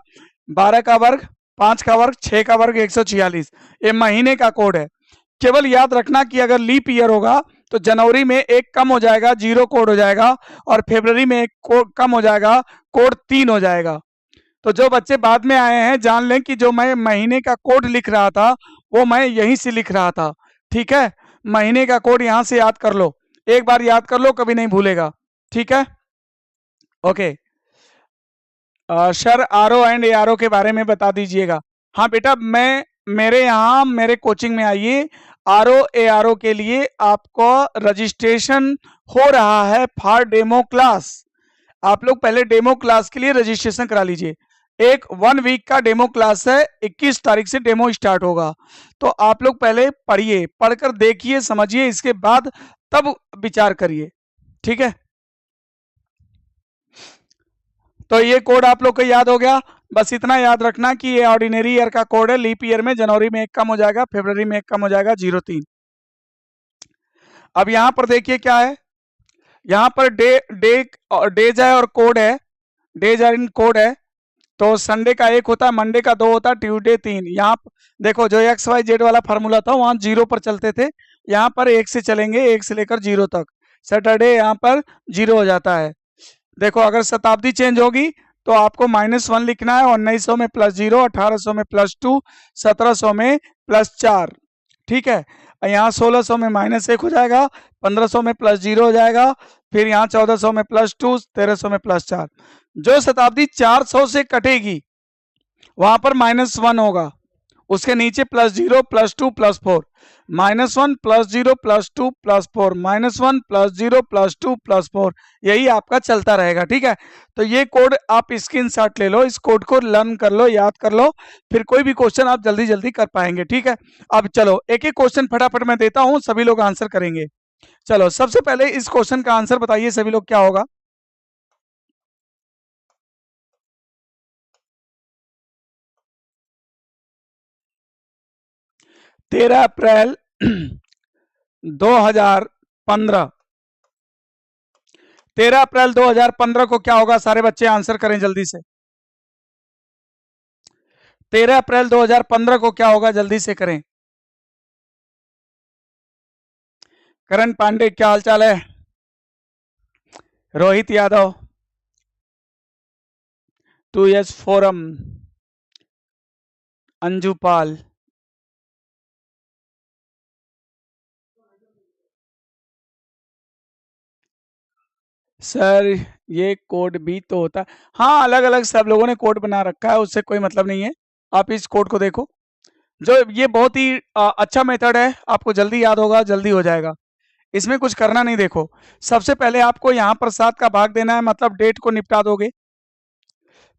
12 का वर्ग, 5 का वर्ग, 6 का वर्ग, 146, ये महीने का कोड है। केवल याद रखना कि अगर लीप ईयर होगा तो जनवरी में 1 कम हो जाएगा, 0 कोड हो जाएगा, और फरवरी में 1 कम हो जाएगा, कोड 3 हो जाएगा। तो जो बच्चे बाद में आए हैं जान लें कि जो मैं महीने का कोड लिख रहा था वो मैं यहीं से लिख रहा था, ठीक है। महीने का कोड यहां से याद कर लो, एक बार याद कर लो, कभी नहीं भूलेगा, ठीक है। Okay sir RO and ARO के बारे में बता दीजिएगा। हाँ बेटा, मैं मेरे यहाँ मेरे कोचिंग में आइए, आरओ एआरओ के लिए आपको रजिस्ट्रेशन हो रहा है फॉर डेमो क्लास। आप लोग पहले डेमो क्लास के लिए रजिस्ट्रेशन करा लीजिए। एक 1 वीक का डेमो क्लास है, 21 तारीख से डेमो स्टार्ट होगा। तो आप लोग पहले पढ़िए, पढ़कर देखिए, समझिए, इसके बाद तब विचार करिए, ठीक है। तो ये कोड आप लोग को याद हो गया। बस इतना याद रखना कि ये ऑर्डिनरी ईयर का कोड है, लीप ईयर में जनवरी में 1 कम हो जाएगा, फरवरी में 1 कम हो जाएगा, 03। अब यहां पर देखिए क्या है, यहां पर डेज है और कोड है, डेज और इन कोड है। तो संडे का 1 होता है, मंडे का 2 होता है, ट्यूसडे 3। यहाँ देखो जो XYZ वाला फार्मूला था वहां 0 पर चलते थे, यहाँ पर 1 से चलेंगे, 1 से लेकर 0 तक। सैटरडे यहाँ पर 0 हो जाता है। देखो अगर शताब्दी चेंज होगी तो आपको -1 लिखना है, 1900 में +0, 1800 में +2, 1700 में +4, ठीक है। यहाँ 1600 में -1 हो जाएगा, 1500 में +0 हो जाएगा, फिर यहाँ 1400 में +2, 1300 में +4। जो शताब्दी 400 से कटेगी वहां पर -1 होगा, उसके नीचे +0 +2 +4, -1 +0 +2 +4, -1 +0 +2 +4, यही आपका चलता रहेगा। ठीक है, तो ये कोड आप स्क्रीनशॉट ले लो, इस कोड को लर्न कर लो, याद कर लो, फिर कोई भी क्वेश्चन आप जल्दी जल्दी कर पाएंगे। ठीक है, अब चलो एक एक क्वेश्चन फटाफट मैं देता हूं, सभी लोग आंसर करेंगे। चलो सबसे पहले इस क्वेश्चन का आंसर बताइए सभी लोग, क्या होगा? 13 अप्रैल 2015, 13 अप्रैल 2015 को क्या होगा? सारे बच्चे आंसर करें जल्दी से। 13 अप्रैल 2015 को क्या होगा? जल्दी से करें। करण पांडे, क्या हालचाल है? रोहित यादव, 2S फोरम, अंजू पाल, सर ये कोड भी तो होता है। हाँ, अलग अलग सब लोगों ने कोड बना रखा है, उससे कोई मतलब नहीं है। आप इस कोड को देखो, जो ये बहुत ही अच्छा मेथड है, आपको जल्दी याद होगा, जल्दी हो जाएगा। इसमें कुछ करना नहीं। देखो, सबसे पहले आपको यहाँ पर 7 का भाग देना है, मतलब डेट को निपटा दोगे।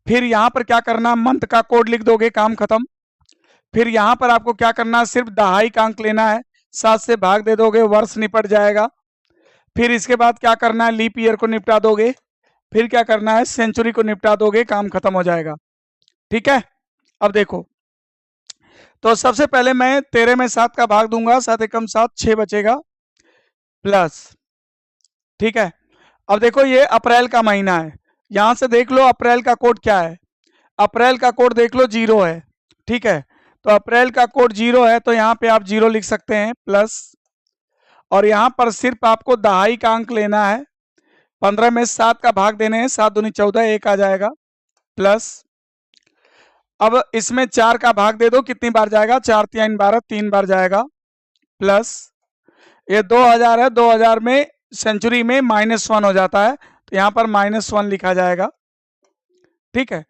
फिर यहाँ पर क्या करना, मंथ का कोड लिख दोगे, काम खत्म। फिर यहाँ पर आपको क्या करना, सिर्फ दहाई का अंक लेना है, 7 से भाग दे दोगे, वर्ष निपट जाएगा। फिर इसके बाद क्या करना है, लीप ईयर को निपटा दोगे। फिर क्या करना है, सेंचुरी को निपटा दोगे, काम खत्म हो जाएगा। ठीक है, अब देखो, तो सबसे पहले मैं 13 में 7 का भाग दूंगा, 7 एकम 7, 6 बचेगा, प्लस। ठीक है, अब देखो ये अप्रैल का महीना है, यहां से देख लो अप्रैल का कोड क्या है। अप्रैल का कोड देख लो 0 है। ठीक है, तो अप्रैल का कोड 0 है, तो यहाँ पे आप 0 लिख सकते हैं, प्लस। और यहाँ पर सिर्फ आपको दहाई का अंक लेना है, 15 में 7 का भाग देने हैं, 7 दूनी 14, 1 आ जाएगा, प्लस। अब इसमें 4 का भाग दे दो, कितनी बार जाएगा, 4 3 12, 3 बार जाएगा, प्लस। ये 2000 है, 2000 में सेंचुरी में -1 हो जाता है, तो यहाँ पर -1 लिखा जाएगा। ठीक है,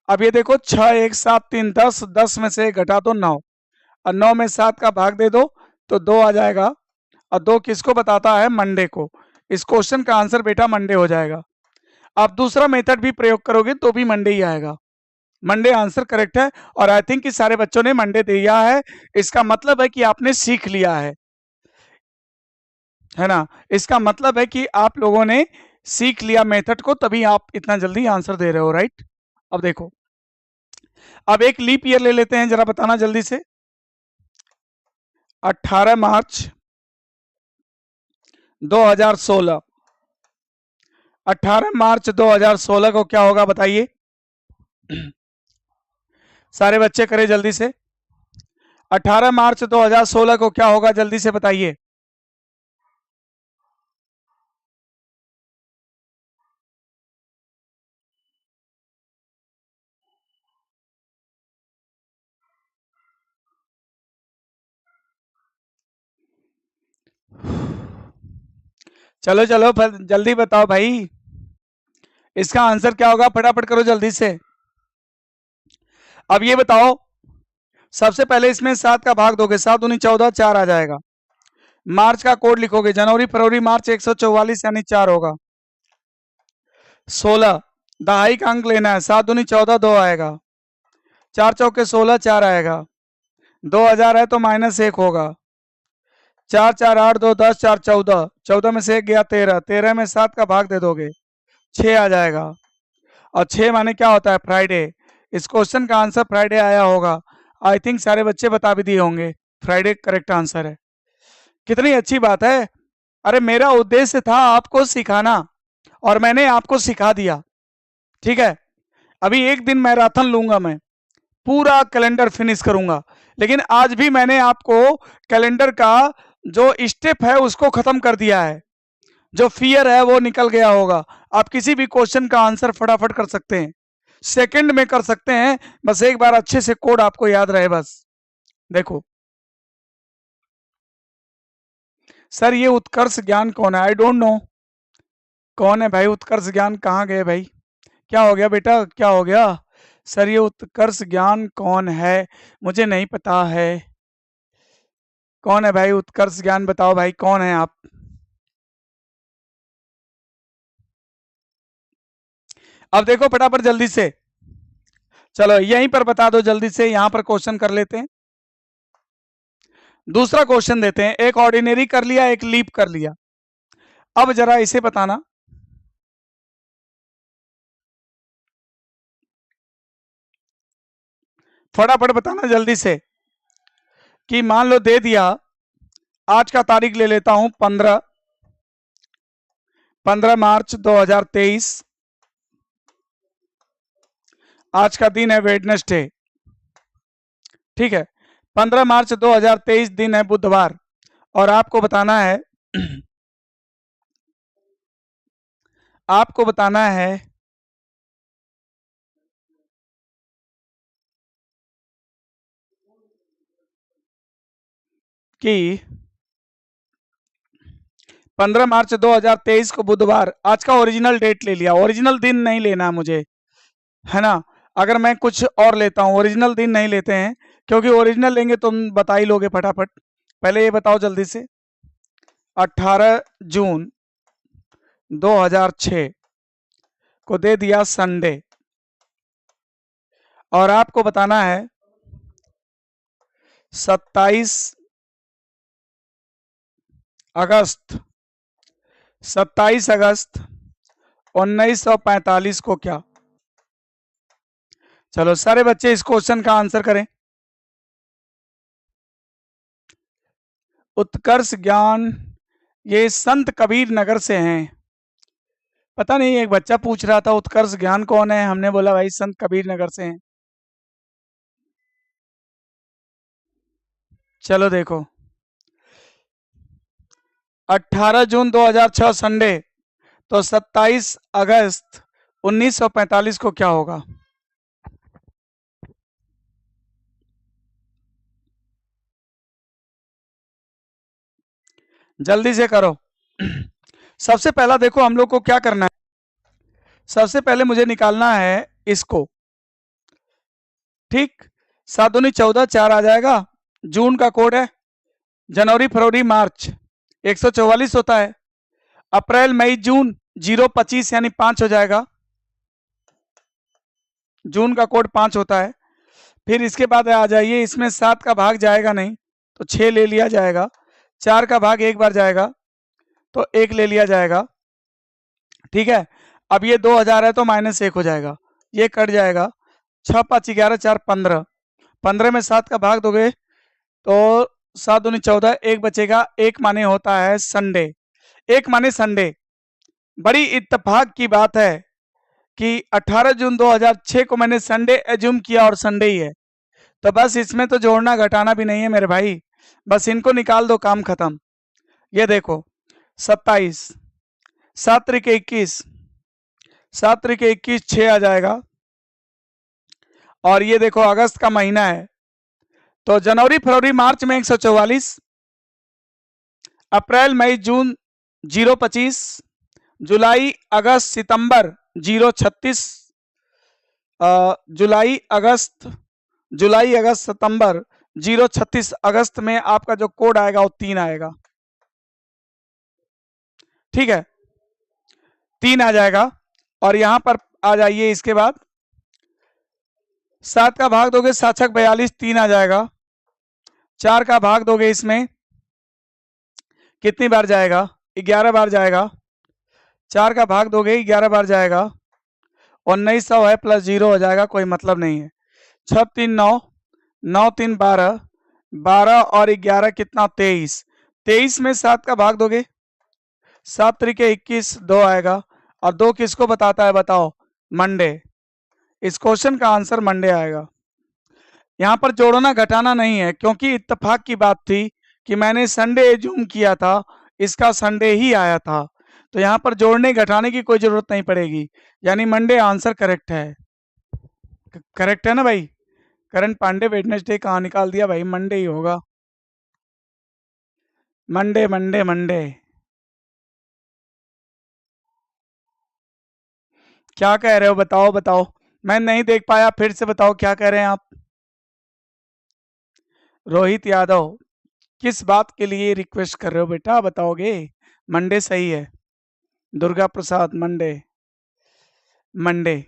अब ये देखो 6 1 7 3 10, 10 में से घटा दो 9, और 9 में 7 का भाग दे दो तो 2 आ जाएगा। और 2 किसको बताता है, मंडे को। इस क्वेश्चन का आंसर बेटा मंडे हो जाएगा। आप दूसरा मेथड भी प्रयोग करोगे तो भी मंडे ही आएगा। मंडे आंसर करेक्ट है, और आई थिंक कि सारे बच्चों ने मंडे दिया है। इसका मतलब है कि आपने सीख लिया है ना? इसका मतलब है कि आप लोगों ने सीख लिया मेथड को, तभी आप इतना जल्दी आंसर दे रहे हो, राइट? अब देखो, अब एक लीप ईयर ले लेते हैं, जरा बताना जल्दी से। 18 मार्च 2016, 18 मार्च 2016 को क्या होगा बताइए? सारे बच्चे करें जल्दी से। 18 मार्च 2016 को क्या होगा, जल्दी से बताइए। चलो चलो जल्दी बताओ भाई, इसका आंसर क्या होगा, फटाफट करो जल्दी से। अब ये बताओ, सबसे पहले इसमें 7 का भाग दोगे, 7 दूनी 14, 4 आ जाएगा। मार्च का कोड लिखोगे, जनवरी फरवरी मार्च 144 यानी 4 होगा। 16 दहाई का अंक लेना है, 7 दूनी 14, 2 आएगा। 4 चौके 16, 4 आएगा। 2000 है तो -1 होगा। 4 4 8 2 10, 4 14, 14 में से 1 गया 13, 13 में 7 का भाग दे दोगे, 6 आ जाएगा। और 6 माने क्या होता है, फ्राइडे। इस क्वेश्चन का आंसर फ्राइडे आया होगा। आई थिंक सारे बच्चे बता भी दिए होंगे, फ्राइडे करेक्ट आंसर है। कितनी अच्छी बात है। अरे मेरा उद्देश्य था आपको सिखाना, और मैंने आपको सिखा दिया। ठीक है, अभी एक दिन मैराथन लूंगा, मैं पूरा कैलेंडर फिनिश करूंगा, लेकिन आज भी मैंने आपको कैलेंडर का जो स्टेप है उसको खत्म कर दिया है। जो फियर है वो निकल गया होगा। आप किसी भी क्वेश्चन का आंसर फटाफट कर सकते हैं, सेकंड में कर सकते हैं, बस एक बार अच्छे से कोड आपको याद रहे बस। देखो सर, ये उत्कर्ष ज्ञान कौन है? आई डोंट नो कौन है भाई उत्कर्ष ज्ञान, कहाँ गए भाई? क्या हो गया बेटा, क्या हो गया? सर ये उत्कर्ष ज्ञान कौन है? मुझे नहीं पता है। कौन है भाई उत्कर्ष ज्ञान? बताओ भाई कौन है आप? अब देखो फटाफट जल्दी से, चलो यहीं पर बता दो जल्दी से, यहां पर क्वेश्चन कर लेते हैं। दूसरा क्वेश्चन देते हैं, एक ऑर्डिनरी कर लिया, एक लीप कर लिया। अब जरा इसे बताना, फटाफट बताना जल्दी से, कि मान लो दे दिया, आज का तारीख ले लेता हूं 15 मार्च 2023। आज का दिन है वेडनेसडे, ठीक है। 15 मार्च 2023 दिन है बुधवार, और आपको बताना है आपको बताना है कि 15 मार्च 2023 को बुधवार, आज का ओरिजिनल डेट ले लिया, ओरिजिनल दिन नहीं लेना मुझे, है ना। अगर मैं कुछ और लेता हूं, ओरिजिनल दिन नहीं लेते हैं, क्योंकि ओरिजिनल लेंगे तुम बता ही लोगे फटाफट। पहले ये बताओ जल्दी से, 18 जून 2006 को दे दिया संडे, और आपको बताना है 27 अगस्त 27 अगस्त 1945 को क्या? चलो सारे बच्चे इस क्वेश्चन का आंसर करें। उत्कर्ष ज्ञान ये संत कबीर नगर से हैं। पता नहीं, एक बच्चा पूछ रहा था उत्कर्ष ज्ञान कौन है, हमने बोला भाई संत कबीर नगर से हैं। चलो देखो, 18 जून 2006 संडे, तो 27 अगस्त 1945 को क्या होगा? जल्दी से करो। सबसे पहला देखो हम लोग को क्या करना है, सबसे पहले मुझे निकालना है इसको, ठीक। 7 दूनी 14, 4 आ जाएगा, जून का कोड है, जनवरी फरवरी मार्च 144 होता है, अप्रैल मई जून 025 यानी 5 हो जाएगा, जून का कोड 5 होता है। फिर इसके बाद आ जाइए, इसमें 7 का भाग जाएगा नहीं, तो 6 ले लिया जाएगा, 4 का भाग एक बार जाएगा, तो 1 ले लिया जाएगा, ठीक है। अब ये 2000 है तो -1 हो जाएगा, ये कट जाएगा, 6 5 11 4 15, 15 में 7 का भाग दोगे तो 7 दूनी 14, एक बचेगा, एक माने होता है संडे, एक माने संडे। बड़ी इत्तेफाक की बात है कि 18 जून 2006 को मैंने संडे एज्यूम किया और संडे ही है, तो बस इसमें तो जोड़ना घटाना भी नहीं है मेरे भाई, बस इनको निकाल दो, काम खत्म। ये देखो 27, 7 तरीके 21, 7 तरीके 21, 6 आ जाएगा, और ये देखो अगस्त का महीना है, तो जनवरी फरवरी मार्च में 144, अप्रैल मई जून 025, जुलाई अगस्त सितंबर 036, जुलाई अगस्त सितंबर 036, अगस्त में आपका जो कोड आएगा वो 3 आएगा, ठीक है, 3 आ जाएगा। और यहां पर आ जाइए, इसके बाद 7 का भाग दोगे 7 छक 42, 3 आ जाएगा, 4 का भाग दोगे इसमें कितनी बार जाएगा? 11 बार जाएगा, 4 का भाग दोगे 11 बार जाएगा, 1900 है प्लस 0 हो जाएगा, कोई मतलब नहीं है। 6 3 9, 9 3 12, 12 और 11 कितना? 23, 23 में 7 का भाग दोगे, 7 तरीके 21, 2 आएगा, और 2 किसको बताता है बताओ? मंडे। इस क्वेश्चन का आंसर मंडे आएगा। यहां पर जोड़ना घटाना नहीं है, क्योंकि इत्तेफाक की बात थी कि मैंने संडे एज्यूम किया था, इसका संडे ही आया था, तो यहां पर जोड़ने घटाने की कोई जरूरत नहीं पड़ेगी, यानी मंडे आंसर करेक्ट है। करेक्ट है ना भाई? करण पांडे वेडनेसडे कहाँ निकाल दिया भाई, मंडे ही होगा, मंडे मंडे मंडे। क्या कह रहे हो बताओ बताओ, मैं नहीं देख पाया, फिर से बताओ क्या कह रहे हैं आप। रोहित यादव, किस बात के लिए रिक्वेस्ट कर रहे हो बेटा, बताओगे। मंडे सही है। दुर्गा प्रसाद, मंडे, मंडे।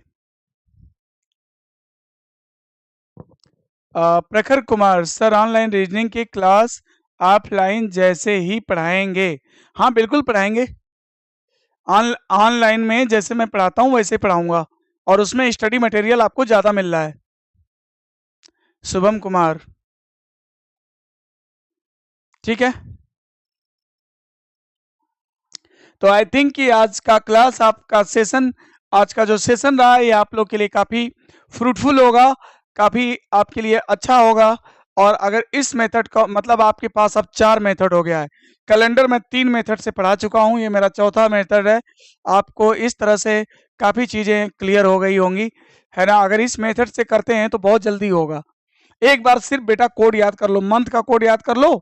प्रखर कुमार, सर ऑनलाइन रीजनिंग की क्लास ऑफलाइन जैसे ही पढ़ाएंगे। हाँ बिल्कुल पढ़ाएंगे। ऑनलाइन में जैसे मैं पढ़ाता हूँ वैसे पढ़ाऊंगा, और उसमें स्टडी मटेरियल आपको ज़्यादा मिल रहा है। शुभम कुमार, ठीक है। तो आई थिंक कि आज का क्लास, आपका सेशन, आज का जो सेशन रहा है ये आप लोग के लिए काफ़ी फ्रूटफुल होगा, काफ़ी आपके लिए अच्छा होगा। और अगर इस मेथड का मतलब आपके पास अब 4 मेथड हो गया है। कैलेंडर में 3 मेथड से पढ़ा चुका हूँ, ये मेरा चौथा मेथड है। आपको इस तरह से काफ़ी चीज़ें क्लियर हो गई होंगी, है ना। अगर इस मेथड से करते हैं तो बहुत जल्दी होगा। एक बार सिर्फ बेटा कोड याद कर लो, मंथ का कोड याद कर लो।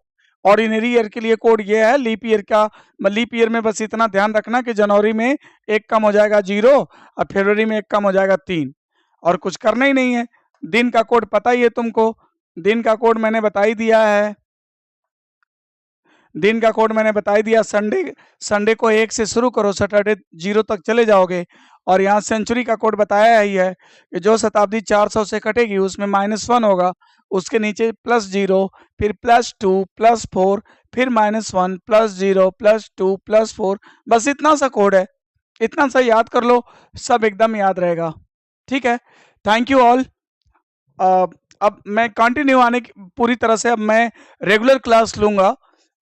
ऑर्डिनरी ईयर के लिए कोड ये है, लीप ईयर का, लीप ईयर में बस इतना ध्यान रखना कि जनवरी में 1 कम हो जाएगा 0, और फरवरी में 1 कम हो जाएगा 3, और कुछ करना ही नहीं है। दिन का कोड पता ही है तुमको, दिन का कोड मैंने बता ही दिया है। दिन का कोड मैंने बता ही दिया। संडे, संडे को 1 से शुरू करो, सैटरडे 0 तक चले जाओगे। और यहाँ सेंचुरी का कोड बताया ही है कि जो शताब्दी 400 से कटेगी उसमें -1 होगा, उसके नीचे +0, फिर +2, +4, फिर -1, +0, +2, +4। बस इतना सा कोड है, इतना सा याद कर लो, सब एकदम याद रहेगा। ठीक है, थैंक यू ऑल। अब मैं कंटिन्यू आने की पूरी तरह से, अब मैं रेगुलर क्लास लूंगा।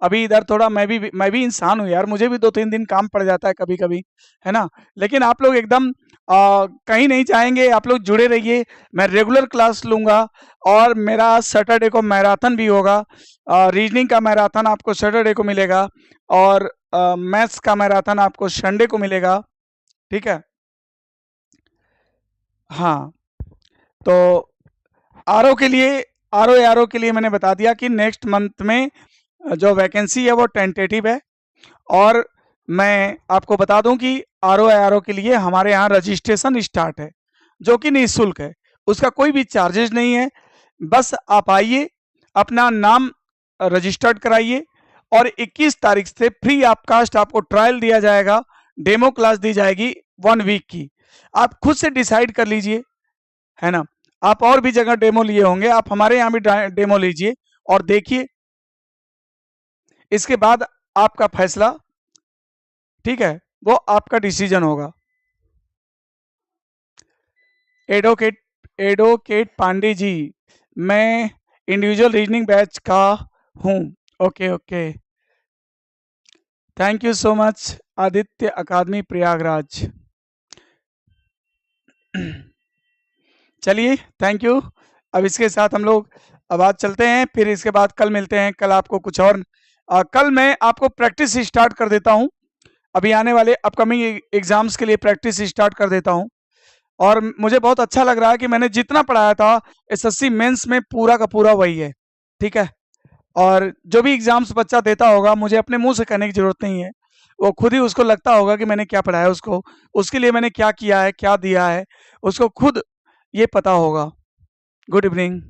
अभी इधर थोड़ा मैं भी इंसान हूँ यार, मुझे भी 2-3 दिन काम पड़ जाता है कभी कभी, है ना। लेकिन आप लोग एकदम कहीं नहीं जाएंगे, आप लोग जुड़े रहिए। मैं रेगुलर क्लास लूंगा, और मेरा सैटरडे को मैराथन भी होगा। रीजनिंग का मैराथन आपको सैटरडे को मिलेगा, और मैथ्स का मैराथन आपको संडे को मिलेगा। ठीक है, हाँ। तो आर ओ के लिए मैंने बता दिया कि नेक्स्ट मंथ में जो वैकेंसी है वो टेंटेटिव है। और मैं आपको बता दूं कि आर ओ के लिए हमारे यहाँ रजिस्ट्रेशन स्टार्ट है, जो कि निःशुल्क है, उसका कोई भी चार्जेज नहीं है। बस आप आइए, अपना नाम रजिस्टर्ड कराइए, और 21 तारीख से फ्री ऑफ कास्ट आपको ट्रायल दिया जाएगा, डेमो क्लास दी जाएगी 1 वीक की। आप खुद से डिसाइड कर लीजिए, है ना। आप और भी जगह डेमो लिए होंगे, आप हमारे यहाँ भी डेमो लीजिए और देखिए, इसके बाद आपका फैसला, ठीक है, वो आपका डिसीजन होगा। एडवोकेट एडवोकेट पांडे जी, मैं इंडिविजुअल रीजनिंग बैच का हूँ। Okay okay, thank you so much Aditya Academy Prayagraj. चलिए, थैंक यू। अब इसके साथ हम लोग अब आज चलते हैं, फिर इसके बाद कल मिलते हैं। कल आपको कुछ और कल मैं आपको प्रैक्टिस स्टार्ट कर देता हूं, अभी आने वाले अपकमिंग एग्जाम्स के लिए प्रैक्टिस स्टार्ट कर देता हूं। और मुझे बहुत अच्छा लग रहा है कि मैंने जितना पढ़ाया था एसएससी मेंस में पूरा का पूरा वही है। ठीक है, और जो भी एग्जाम्स बच्चा देता होगा, मुझे अपने मुंह से कहने की जरूरत नहीं है, वो खुद ही उसको लगता होगा कि मैंने क्या पढ़ाया, उसको उसके लिए मैंने क्या किया है, क्या दिया है, उसको खुद ये पता होगा। Good evening.